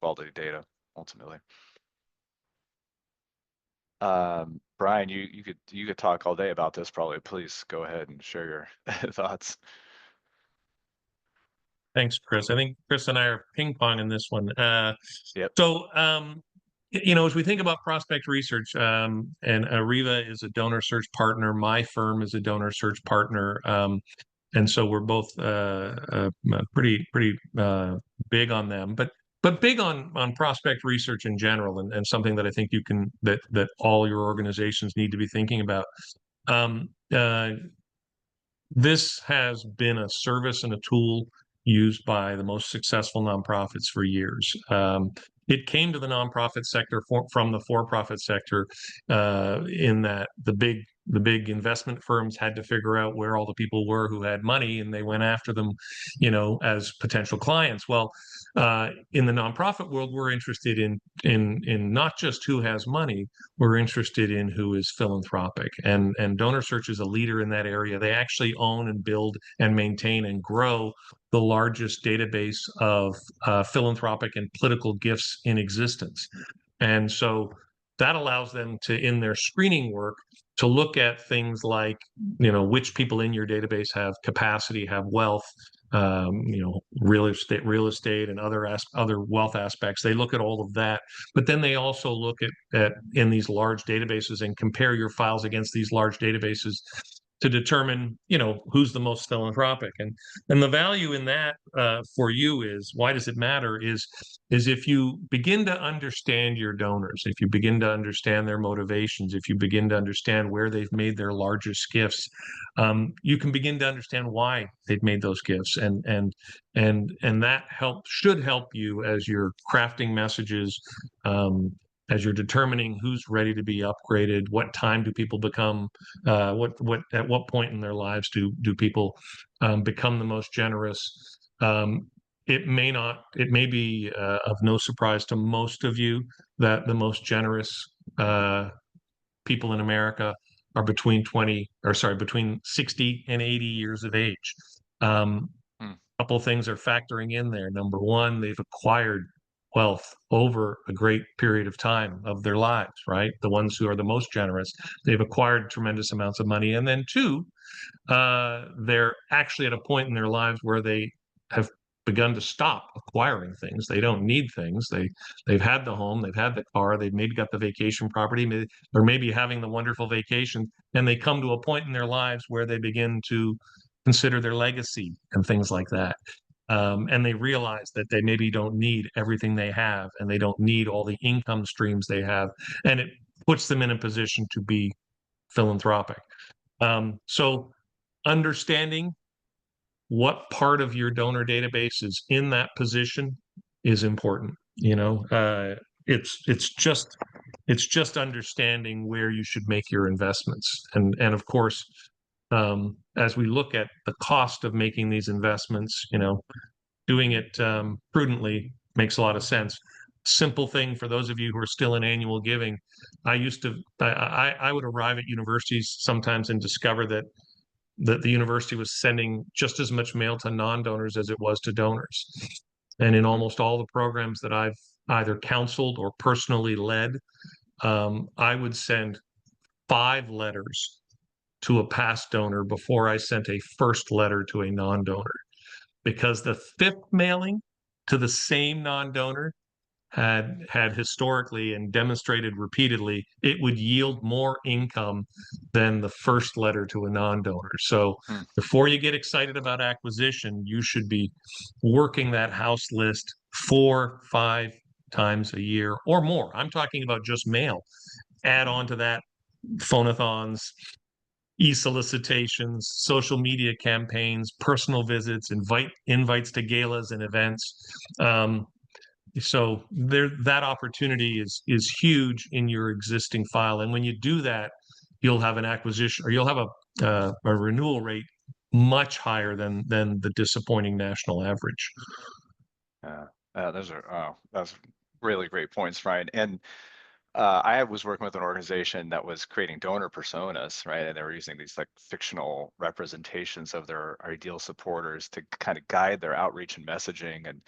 Speaker 3: quality data ultimately. Brian, you could talk all day about this probably. Please go ahead and share your thoughts.
Speaker 2: Thanks, Chris. I think Chris and I are ping pong in this one.
Speaker 3: Yep.
Speaker 2: So, as we think about prospect research, and Arriva is a donor search partner, my firm is a donor search partner, and so we're both pretty big on them, but big on prospect research in general, and something that I think that all your organizations need to be thinking about. Um, uh, this has been a service and a tool used by the most successful nonprofits for years. It came to the nonprofit sector from the for-profit sector in that the big the big investment firms had to figure out where all the people were who had money, and they went after them, as potential clients. Well, in the nonprofit world, we're interested in not just who has money, we're interested in who is philanthropic. And Donor Search is a leader in that area. They actually own and build and maintain and grow the largest database of philanthropic and political gifts in existence. And so that allows them to, in their screening work, to look at things like, which people in your database have capacity, have wealth, real estate, and other wealth aspects. They look at all of that, but then they also look at in these large databases and compare your files against these large databases to determine, who's the most philanthropic. And the value in that for you is, why does it matter? Is if you begin to understand your donors, if you begin to understand their motivations, if you begin to understand where they've made their largest gifts, you can begin to understand why they've made those gifts, and that should help you as you're crafting messages, as you're determining who's ready to be upgraded, what time do people become, at what point in their lives do people become the most generous. It may be of no surprise to most of you that the most generous people in America are between 60 and 80 years of age. Couple of things are factoring in there. Number one, they've acquired wealth over a great period of time of their lives, right? The ones who are the most generous, they've acquired tremendous amounts of money. And then two, they're actually at a point in their lives where they have begun to stop acquiring things. They don't need things. They've had the home, they've had the car, they've maybe got the vacation property, or maybe having the wonderful vacation, and they come to a point in their lives where they begin to consider their legacy and things like that. And they realize that they maybe don't need everything they have, and they don't need all the income streams they have, and it puts them in a position to be philanthropic. So understanding what part of your donor database is in that position is important. It's just understanding where you should make your investments, and of course, as we look at the cost of making these investments, doing it prudently makes a lot of sense. Simple thing for those of you who are still in annual giving, I would arrive at universities sometimes and discover that the university was sending just as much mail to non-donors as it was to donors. And in almost all the programs that I've either counseled or personally led, I would send 5 letters to a past donor before I sent a first letter to a non-donor, because the 5th mailing to the same non-donor had historically and demonstrated repeatedly it would yield more income than the first letter to a non-donor. So before you get excited about acquisition, you should be working that house list 4-5 times a year or more. I'm talking about just mail. Add on to that phonathons, e-solicitations, social media campaigns, personal visits, invites to galas and events. So that opportunity is huge in your existing file, and when you do that, you'll have an acquisition, or you'll have a renewal rate much higher than the disappointing national average.
Speaker 3: That's really great points, Ryan. And I was working with an organization that was creating donor personas, right? And they were using these like fictional representations of their ideal supporters to kind of guide their outreach and messaging. And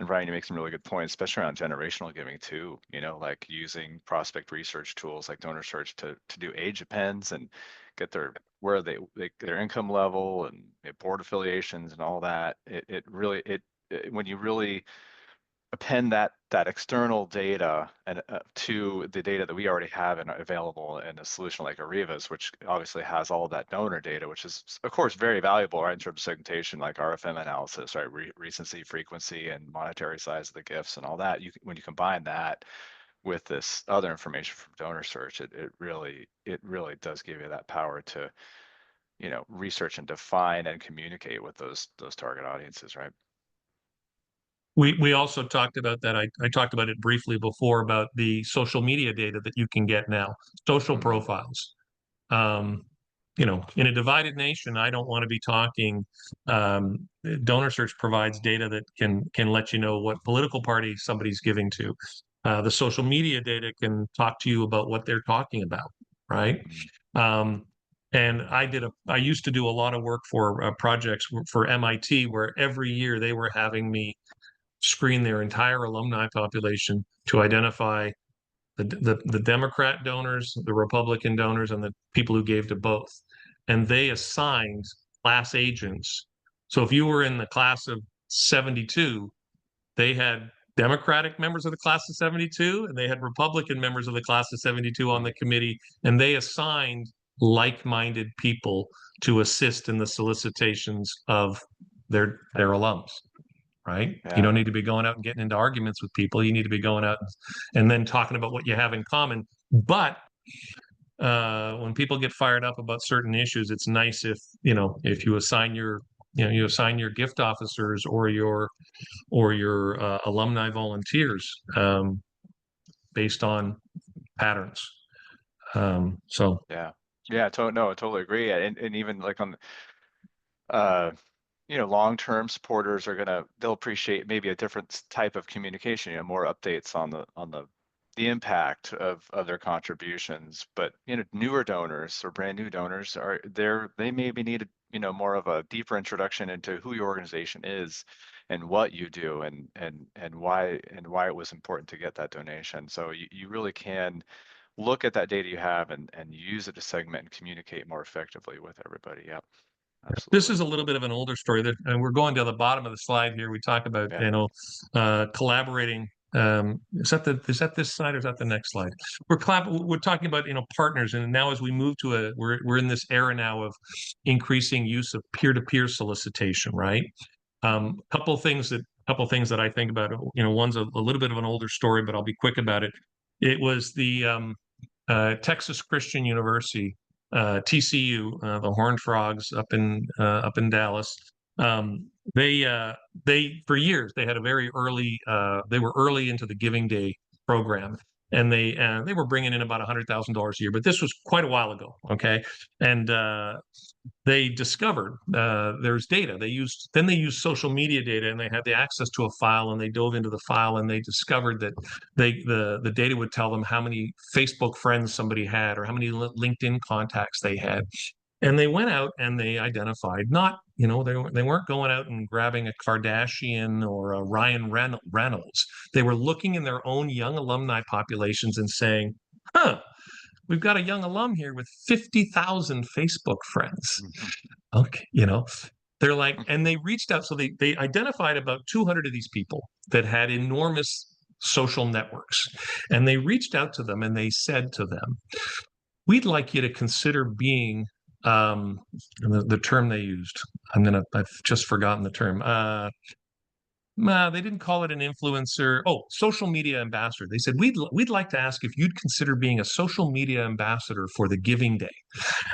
Speaker 3: Ryan, you make some really good points, especially around generational giving too, like using prospect research tools like Donor Search to do age appends and get their income level and board affiliations and all that. When you really append that external data and to the data that we already have and available in a solution like Ariva's, which obviously has all of that donor data, which is of course very valuable, right, in terms of segmentation, like RFM analysis, right, recency, frequency, and monetary size of the gifts and all that. When you combine that with this other information from Donor Search, it really does give you that power to research and define and communicate with those target audiences, right?
Speaker 2: We also talked about that. I talked about it briefly before, about the social media data that you can get now, social profiles. in a divided nation, I don't want to be talking. Donor Search provides data that can let you know what political party somebody's giving to. The social media data can talk to you about what they're talking about, right? And I used to do a lot of work for projects for MIT, where every year they were having me screen their entire alumni population to identify the Democrat donors, the Republican donors, and the people who gave to both. And they assigned class agents. So if you were in the class of 72, they had Democratic members of the class of 72, and they had Republican members of the class of 72 on the committee, and they assigned like-minded people to assist in the solicitations of their alums. Right?
Speaker 3: Yeah.
Speaker 2: You don't need to be going out and getting into arguments with people. You need to be going out and then talking about what you have in common. But when people get fired up about certain issues, it's nice if you assign your gift officers or your alumni volunteers based on patterns. So
Speaker 3: yeah, no, I totally agree. And even like on long-term supporters they'll appreciate maybe a different type of communication, more updates on the impact of their contributions. But newer donors or brand new donors they maybe need more of a deeper introduction into who your organization is and what you do and why it was important to get that donation. So you really can look at that data you have and use it to segment and communicate more effectively with everybody. Yep. Absolutely.
Speaker 2: this is a little bit of an older story and we're going to the bottom of the slide here. We talk about, collaborating. Is that this slide or is that the next slide? We're talking about, partners. And now as we move to we're in this era now of increasing use of peer-to-peer solicitation, right? Couple things that I think about, one's a little bit of an older story, but I'll be quick about it. It was the Texas Christian University, TCU, the Horned Frogs up in Dallas. They for years they had a very early they were early into the Giving Day program, and they were bringing in about $100,000 a year. But this was quite a while ago, okay? And they discovered there's data. They used social media data, and they had the access to a file, and they dove into the file, and they discovered that the data would tell them how many Facebook friends somebody had or how many LinkedIn contacts they had. And they went out and they identified they weren't going out and grabbing a Kardashian or a Ryan Reynolds. They were looking in their own young alumni populations and saying, we've got a young alum here with 50,000 Facebook friends. Okay, they're like, and they reached out. So they identified about 200 of these people that had enormous social networks. And they reached out to them and they said to them, we'd like you to consider being the term they used. I've just forgotten the term. They didn't call it an influencer. Oh, social media ambassador. They said, we'd like to ask if you'd consider being a social media ambassador for the Giving Day.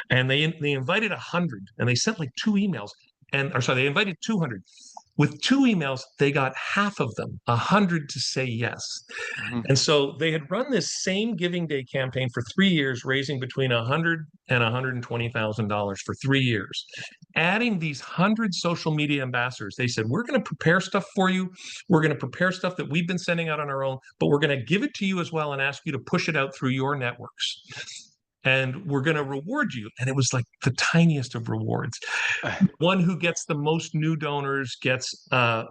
Speaker 2: And they invited 100, and they sent like 2 emails. They invited 200. With 2 emails, they got half of them, 100 to say yes. And so they had run this same Giving Day campaign for 3 years, raising between $100,000 and $120,000 for 3 years. Adding these 100 social media ambassadors, they said, we're going to prepare stuff for you. We're going to prepare stuff that we've been sending out on our own, but we're going to give it to you as well and ask you to push it out through your networks. And we're going to reward you. And it was like the tiniest of rewards. One who gets the most new donors gets a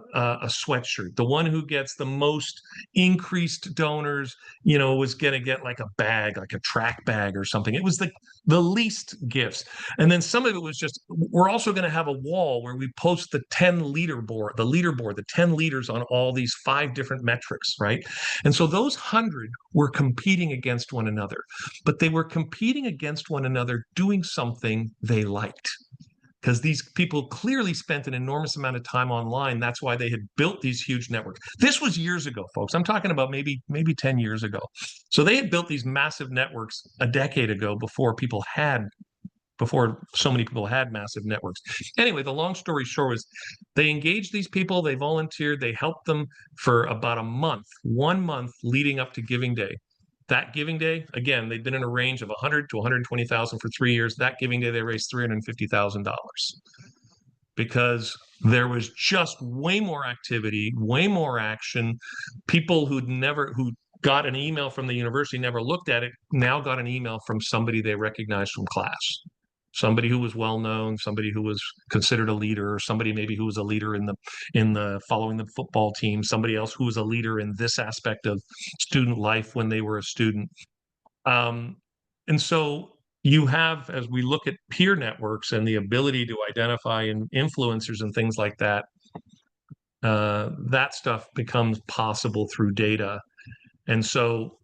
Speaker 2: sweatshirt. The one who gets the most increased donors, was going to get like a bag, like a track bag or something. It was the least gifts. And then some of it was just, we're also going to have a wall where we post the 10 leaderboard, the 10 leaders on all these 5 different metrics, right? And so those 100 were competing against one another, but they were competing against one another doing something they liked. Because these people clearly spent an enormous amount of time online. That's why they had built these huge networks. This was years ago, folks. I'm talking about maybe 10 years ago. So they had built these massive networks a decade ago before so many people had massive networks. Anyway, the long story short was they engaged these people, they volunteered, they helped them for about a month, 1 month leading up to Giving Day. That giving day, again, they've been in a range of 100 to 120,000 for 3 years. That giving day, they raised $350,000 because there was just way more activity, way more action. People who got an email from the university, never looked at it, now got an email from somebody they recognized from class. Somebody who was well known, somebody who was considered a leader, or somebody maybe who was a leader in the following the football team, somebody else who was a leader in this aspect of student life when they were a student. And so you have, as we look at peer networks and the ability to identify influencers and things like that, that stuff becomes possible through data. And so,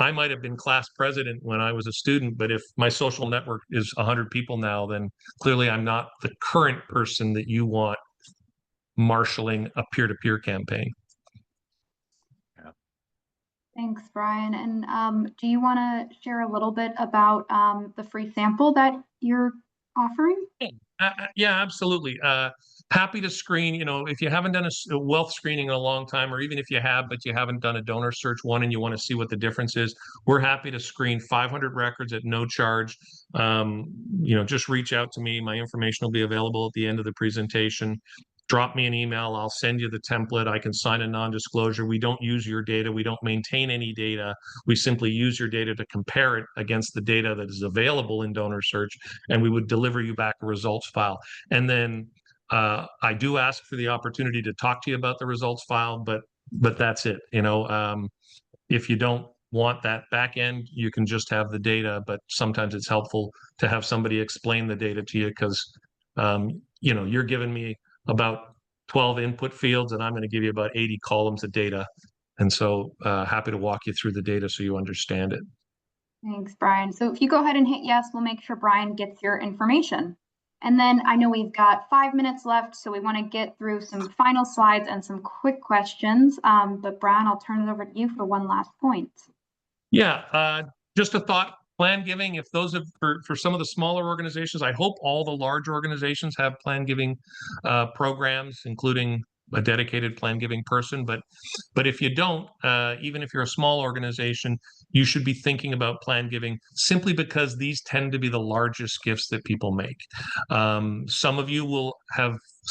Speaker 2: I might have been class president when I was a student, but if my social network is 100 people now, then clearly I'm not the current person that you want marshaling a peer-to-peer campaign.
Speaker 1: Thanks, Brian. And do you want to share a little bit about the free sample that you're offering?
Speaker 2: Yeah, absolutely. Happy to screen, if you haven't done a wealth screening in a long time, or even if you have, but you haven't done a donor search one and you want to see what the difference is, we're happy to screen 500 records at no charge. Just reach out to me. My information will be available at the end of the presentation. Drop me an email. I'll send you the template. I can sign a non-disclosure. We don't use your data. We don't maintain any data. We simply use your data to compare it against the data that is available in donor search, and we would deliver you back a results file. And then I do ask for the opportunity to talk to you about the results file, but that's it. If you don't want that back end, you can just have the data, but sometimes it's helpful to have somebody explain the data to you because, you're giving me about 12 input fields and I'm going to give you about 80 columns of data. And so happy to walk you through the data so you understand it.
Speaker 1: Thanks, Brian. So if you go ahead and hit yes, we'll make sure Brian gets your information. And then I know we've got 5 minutes left, so we want to get through some final slides and some quick questions. But Brian, I'll turn it over to you for one last point.
Speaker 2: Yeah, just a thought. Plan giving, if those for some of the smaller organizations, I hope all the large organizations have plan giving programs, including a dedicated plan giving person. But if you don't, even if you're a small organization, you should be thinking about plan giving simply because these tend to be the largest gifts that people make. Some of your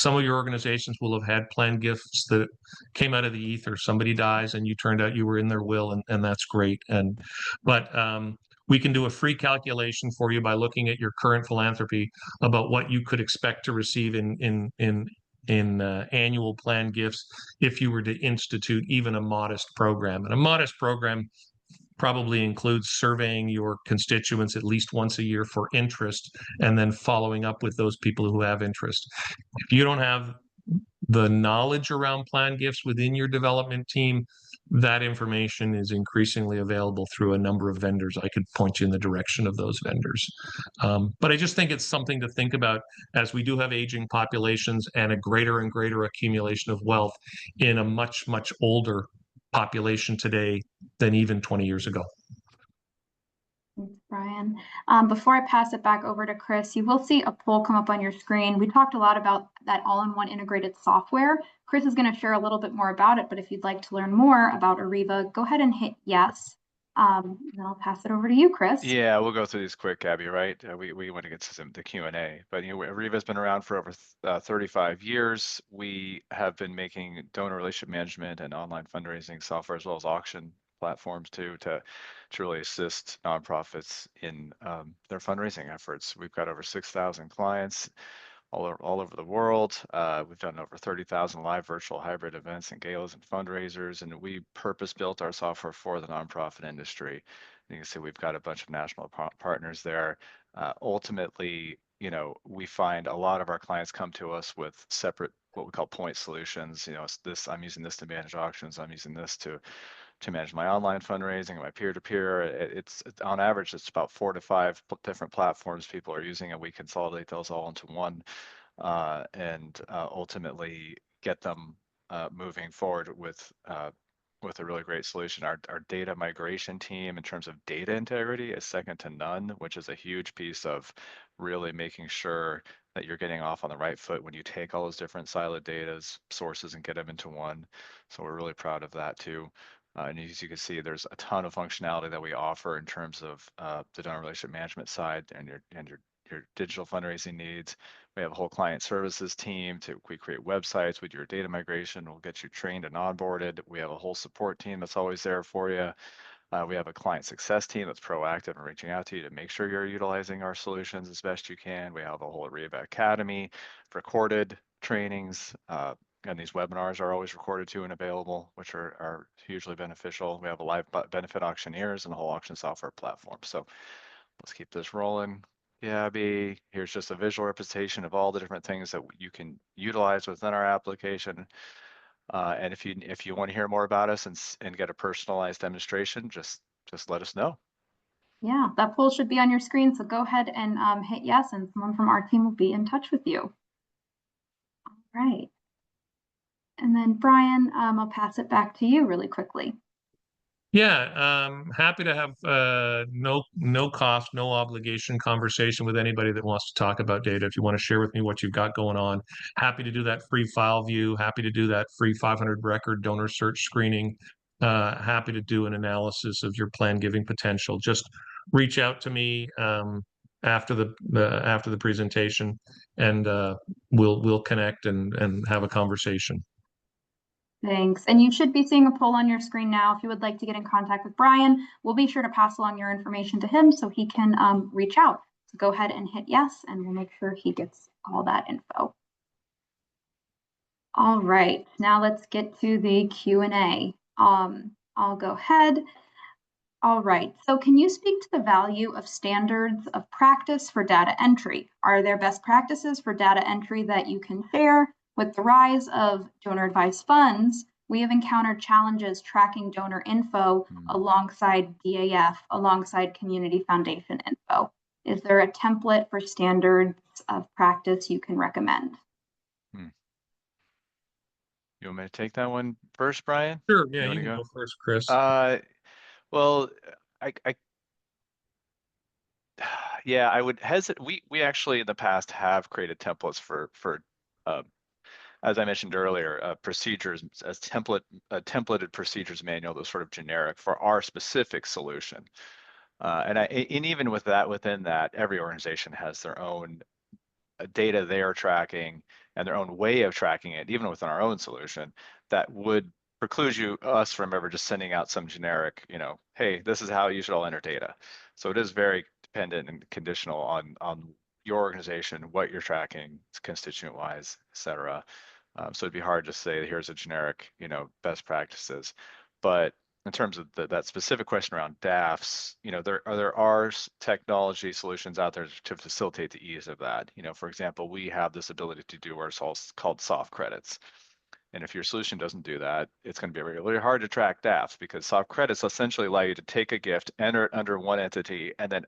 Speaker 2: organizations will have had plan gifts that came out of the ether. Somebody dies and you turned out you were in their will, and that's great. But we can do a free calculation for you by looking at your current philanthropy about what you could expect to receive in annual plan gifts if you were to institute even a modest program. And a modest program probably includes surveying your constituents at least once a year for interest and then following up with those people who have interest. If you don't have the knowledge around plan gifts within your development team, that information is increasingly available through a number of vendors. I could point you in the direction of those vendors. But I just think it's something to think about as we do have aging populations and a greater and greater accumulation of wealth in a much, much older population today than even 20 years ago.
Speaker 1: Thanks, Brian. Before I pass it back over to Chris, you will see a poll come up on your screen. We talked a lot about that all-in-one integrated software. Chris is going to share a little bit more about it, but if you'd like to learn more about Ariva, go ahead and hit yes. Then I'll pass it over to you, Chris.
Speaker 3: Yeah, we'll go through these quick, Gabby, right? We want to get to the Q&A, but Ariva's been around for over 35 years. We have been making donor relationship management and online fundraising software as well as auction platforms too to really assist nonprofits in their fundraising efforts. We've got over 6,000 clients all over the world. We've done over 30,000 live virtual hybrid events and galas and fundraisers, and we purpose-built our software for the nonprofit industry. And you can see we've got a bunch of national partners there. Ultimately, we find a lot of our clients come to us with separate, what we call point solutions. I'm using this to manage auctions. I'm using this to manage my online fundraising, my peer-to-peer. It's on average, it's about 4 to 5 different platforms people are using, and we consolidate those all into one and ultimately get them moving forward with a really great solution. Our data migration team in terms of data integrity is second to none, which is a huge piece of really making sure that you're getting off on the right foot when you take all those different siloed data sources and get them into one. So we're really proud of that too. And as you can see, there's a ton of functionality that we offer in terms of the donor relationship management side and your digital fundraising needs. We have a whole client services team we create websites with your data migration. We'll get you trained and onboarded. We have a whole support team that's always there for you. We have a client success team that's proactive and reaching out to you to make sure you're utilizing our solutions as best you can. We have a whole Ariba Academy, recorded trainings, and these webinars are always recorded too and available, which are hugely beneficial. We have a live benefit auctioneers and a whole auction software platform. So let's keep this rolling. Gabby, here's just a visual representation of all the different things that you can utilize within our application. And if you want to hear more about us and get a personalized demonstration, just let us know.
Speaker 1: Yeah, that poll should be on your screen. So go ahead and hit yes, and someone from our team will be in touch with you. All right. And then Brian, I'll pass it back to you really quickly.
Speaker 2: Yeah, happy to have no cost, no obligation conversation with anybody that wants to talk about data. If you want to share with me what you've got going on, happy to do that free file view, happy to do that free 500 record donor search screening, happy to do an analysis of your plan giving potential. Just reach out to me after the presentation, and we'll connect and have a conversation.
Speaker 1: Thanks. And you should be seeing a poll on your screen now. If you would like to get in contact with Brian, we'll be sure to pass along your information to him so he can reach out. So go ahead and hit yes, and we'll make sure he gets all that info. All right, now let's get to the Q&A. I'll go ahead. All right, so can you speak to the value of standards of practice for data entry? Are there best practices for data entry that you can share? With the rise of donor advised funds, we have encountered challenges tracking donor info alongside DAF, alongside community foundation info. Is there a template for standards of practice you can recommend?
Speaker 3: You want me to take that one first, Brian?
Speaker 2: Sure, yeah,
Speaker 3: you
Speaker 2: can go first, Chris.
Speaker 3: Well, yeah, I would hesitate. We actually in the past have created templates for as I mentioned earlier, procedures as templated procedures manual that's sort of generic for our specific solution. And even with that, within that, every organization has their own data they are tracking and their own way of tracking it, even within our own solution, that would preclude us from ever just sending out some generic, hey, this is how you should all enter data. So it is very dependent and conditional on your organization, what you're tracking, constituent wise, et cetera. So it'd be hard to say here's a generic, best practices. But in terms of that specific question around DAFs, there are technology solutions out there to facilitate the ease of that. For example, we have this ability to do what's called soft credits. And if your solution doesn't do that, it's going to be really hard to track DAFs because soft credits essentially allow you to take a gift, enter it under one entity, and then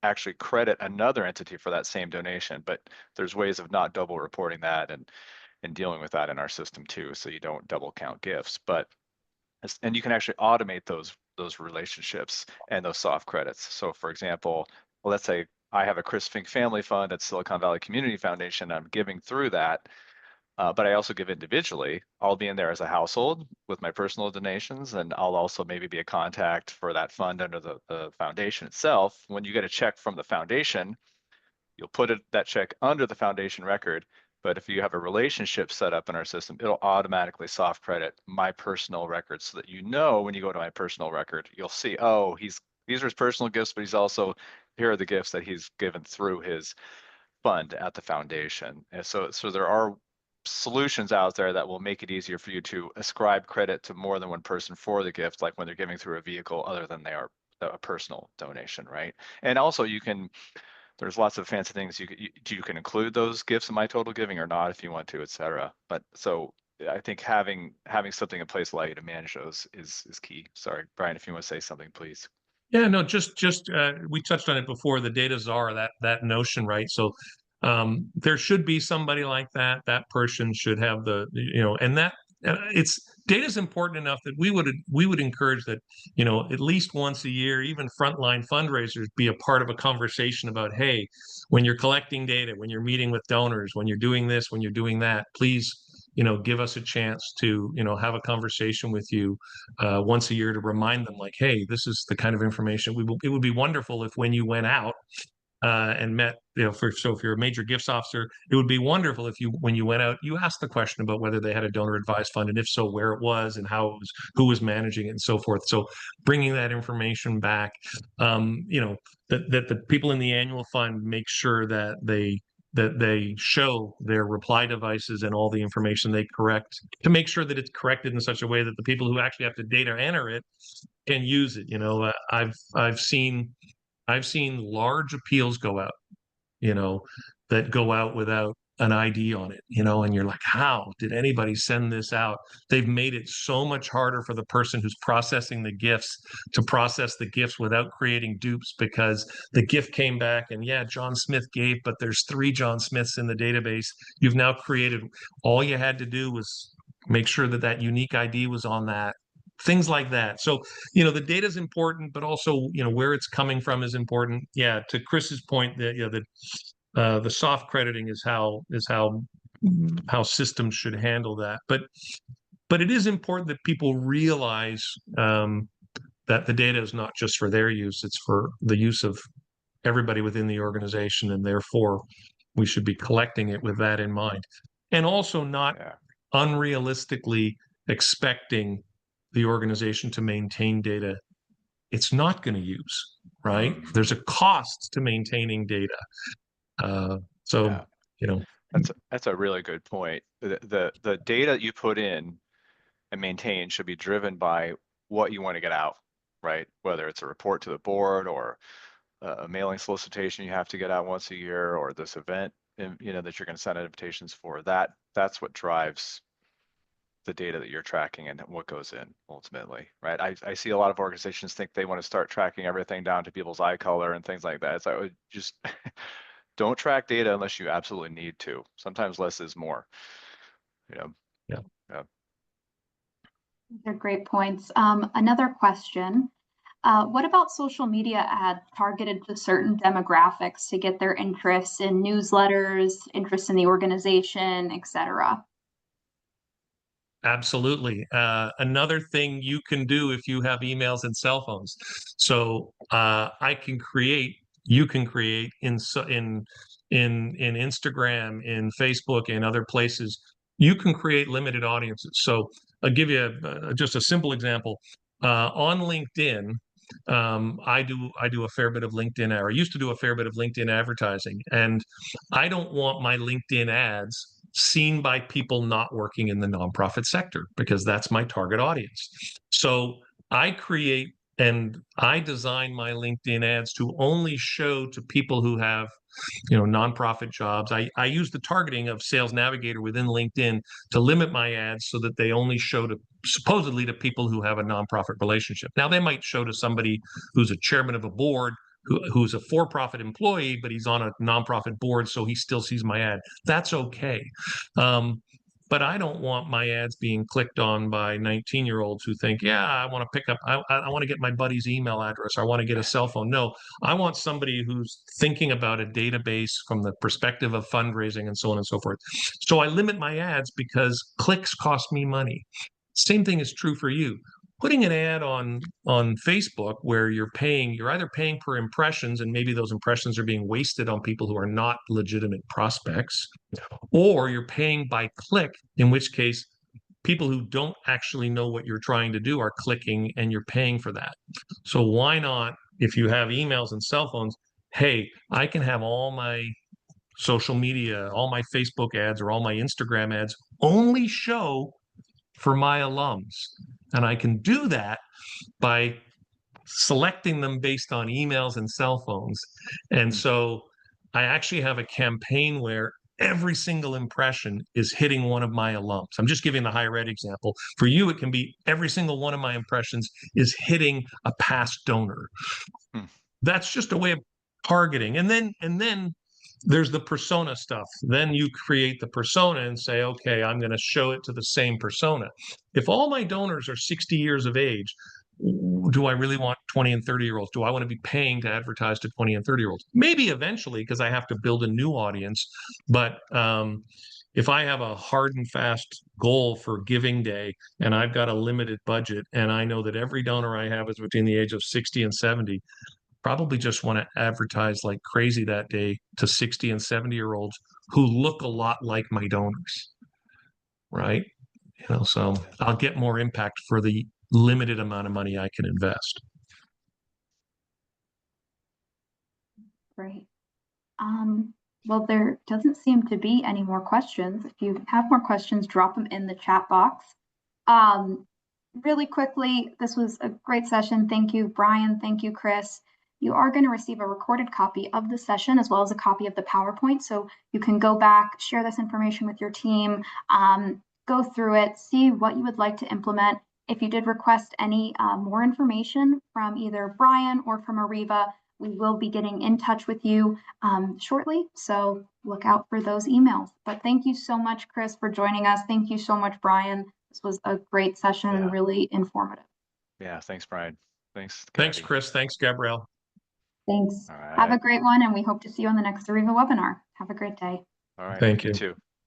Speaker 3: actually credit another entity for that same donation. But there's ways of not double reporting that and dealing with that in our system too, so you don't double count gifts. And you can actually automate those relationships and those soft credits. So for example, let's say I have a Chris Fink Family Fund at Silicon Valley Community Foundation. I'm giving through that, but I also give individually. I'll be in there as a household with my personal donations, and I'll also maybe be a contact for that fund under the foundation itself. When you get a check from the foundation, you'll put that check under the foundation record. But if you have a relationship set up in our system, it'll automatically soft credit my personal record so that when you go to my personal record, you'll see, oh, these are his personal gifts, but here are the gifts that he's given through his fund at the foundation. And so there are solutions out there that will make it easier for you to ascribe credit to more than one person for the gift, like when they're giving through a vehicle other than they are a personal donation, right? And also there's lots of fancy things you can include those gifts in my total giving or not if you want to, et cetera. But so I think having something in place allow you to manage those is key. Sorry, Brian, if you want to say something, please.
Speaker 2: Yeah, no, just we touched on it before. The data czar, that notion, right? So there should be somebody like that. That person should have and that it's data is important enough that we would encourage that at least once a year, even frontline fundraisers be a part of a conversation about, hey, when you're collecting data, when you're meeting with donors, when you're doing this, when you're doing that, please give us a chance to, have a conversation with you once a year to remind them, like, hey, this is the kind of information it would be wonderful if when you went out and met, so if you're a major gifts officer, it would be wonderful if when you went out, you asked the question about whether they had a donor advised fund, and if so, where it was and how it was, who was managing it, and so forth. So bringing that information back, that the people in the annual fund make sure that they show their reply devices and all the information they correct, to make sure that it's corrected in such a way that the people who actually have to data enter it can use it. I've seen large appeals go out, that go out without an ID on it, and you're like, how did anybody send this out? They've made it so much harder for the person who's processing the gifts to process the gifts without creating dupes, because the gift came back and, yeah, John Smith gave, but there's 3 John Smiths in the database. You've now created, all you had to do was make sure that that unique ID was on that. Things like that. So, the data is important, but also, where it's coming from is important. Yeah, to Chris's point, that the soft crediting is how systems should handle that. But it is important that people realize that the data is not just for their use; it's for the use of everybody within the organization, and therefore we should be collecting it with that in mind, and also not unrealistically expecting the organization to maintain data it's not going to use, right? There's a cost to maintaining data. So,
Speaker 3: That's a really good point. The data you put in and maintain should be driven by what you want to get out, right? Whether it's a report to the board, or a mailing solicitation you have to get out once a year, or this event, that you're going to send invitations for. That's what drives the data that you're tracking and what goes in ultimately, right? I see a lot of organizations think they want to start tracking everything down to people's eye color and things like that. So I would just don't track data unless you absolutely need to. Sometimes less is more.
Speaker 2: Yeah.
Speaker 1: They're great points. Another question. What about social media ads targeted to certain demographics to get their interests in newsletters, interest in the organization, etc.?
Speaker 2: Absolutely. Another thing you can do if you have emails and cell phones. So you can create in Instagram, in Facebook, and other places. You can create limited audiences. So I'll give you just a simple example. On LinkedIn, I do a fair bit of LinkedIn, or I used to do a fair bit of LinkedIn advertising, and I don't want my LinkedIn ads seen by people not working in the nonprofit sector, because that's my target audience. So I create and I design my LinkedIn ads to only show to people who have nonprofit jobs. I use the targeting of Sales Navigator within LinkedIn to limit my ads so that they only show to supposedly to people who have a nonprofit relationship. Now they might show to somebody who's a chairman of a board, who's a for-profit employee, but he's on a nonprofit board, so he still sees my ad. That's okay. But I don't want my ads being clicked on by 19-year-olds who think, yeah, I want to pick up, I want to get my buddy's email address, I want to get a cell phone. No, I want somebody who's thinking about a database from the perspective of fundraising and so on and so forth. So I limit my ads because clicks cost me money. Same thing is true for you. Putting an ad on Facebook where you're either paying per impressions, and maybe those impressions are being wasted on people who are not legitimate prospects, or you're paying by click, in which case people who don't actually know what you're trying to do are clicking, and you're paying for that. So why not, if you have emails and cell phones, hey, I can have all my social media, all my Facebook ads or all my Instagram ads only show for my alums. And I can do that by selecting them based on emails and cell phones. And so I actually have a campaign where every single impression is hitting one of my alums. I'm just giving the higher ed example. For you, it can be every single one of my impressions is hitting a past donor. That's just a way of targeting. And then there's the persona stuff. Then you create the persona and say, okay, I'm going to show it to the same persona. If all my donors are 60 years of age, do I really want 20 and 30-year-olds? Do I want to be paying to advertise to 20 and 30-year-olds? Maybe eventually, because I have to build a new audience. But if I have a hard and fast goal for giving day and I've got a limited budget and I know that every donor I have is between the age of 60 and 70, probably just want to advertise like crazy that day to 60 and 70-year-olds who look a lot like my donors, right? So I'll get more impact for the limited amount of money I can invest.
Speaker 1: Great. Well, there doesn't seem to be any more questions. If you have more questions, drop them in the chat box. Really quickly, this was a great session. Thank you, Brian. Thank you, Chris. You are going to receive a recorded copy of the session as well as a copy of the PowerPoint. So you can go back, share this information with your team, go through it, see what you would like to implement. If you did request any more information from either Brian or from Ariva, we will be getting in touch with you shortly. So look out for those emails. But thank you so much, Chris, for joining us. Thank you so much, Brian. This was a great session and really informative.
Speaker 3: Yeah, thanks, Brian. Thanks,
Speaker 2: Thanks,
Speaker 3: Gabby.
Speaker 2: Chris. Thanks, Gabrielle.
Speaker 1: Thanks.
Speaker 3: All
Speaker 1: Have a
Speaker 3: right.
Speaker 1: great one, and we hope to see you on the next Ariva webinar. Have a great day.
Speaker 3: All right.
Speaker 2: Thank
Speaker 3: You
Speaker 2: you.
Speaker 3: too.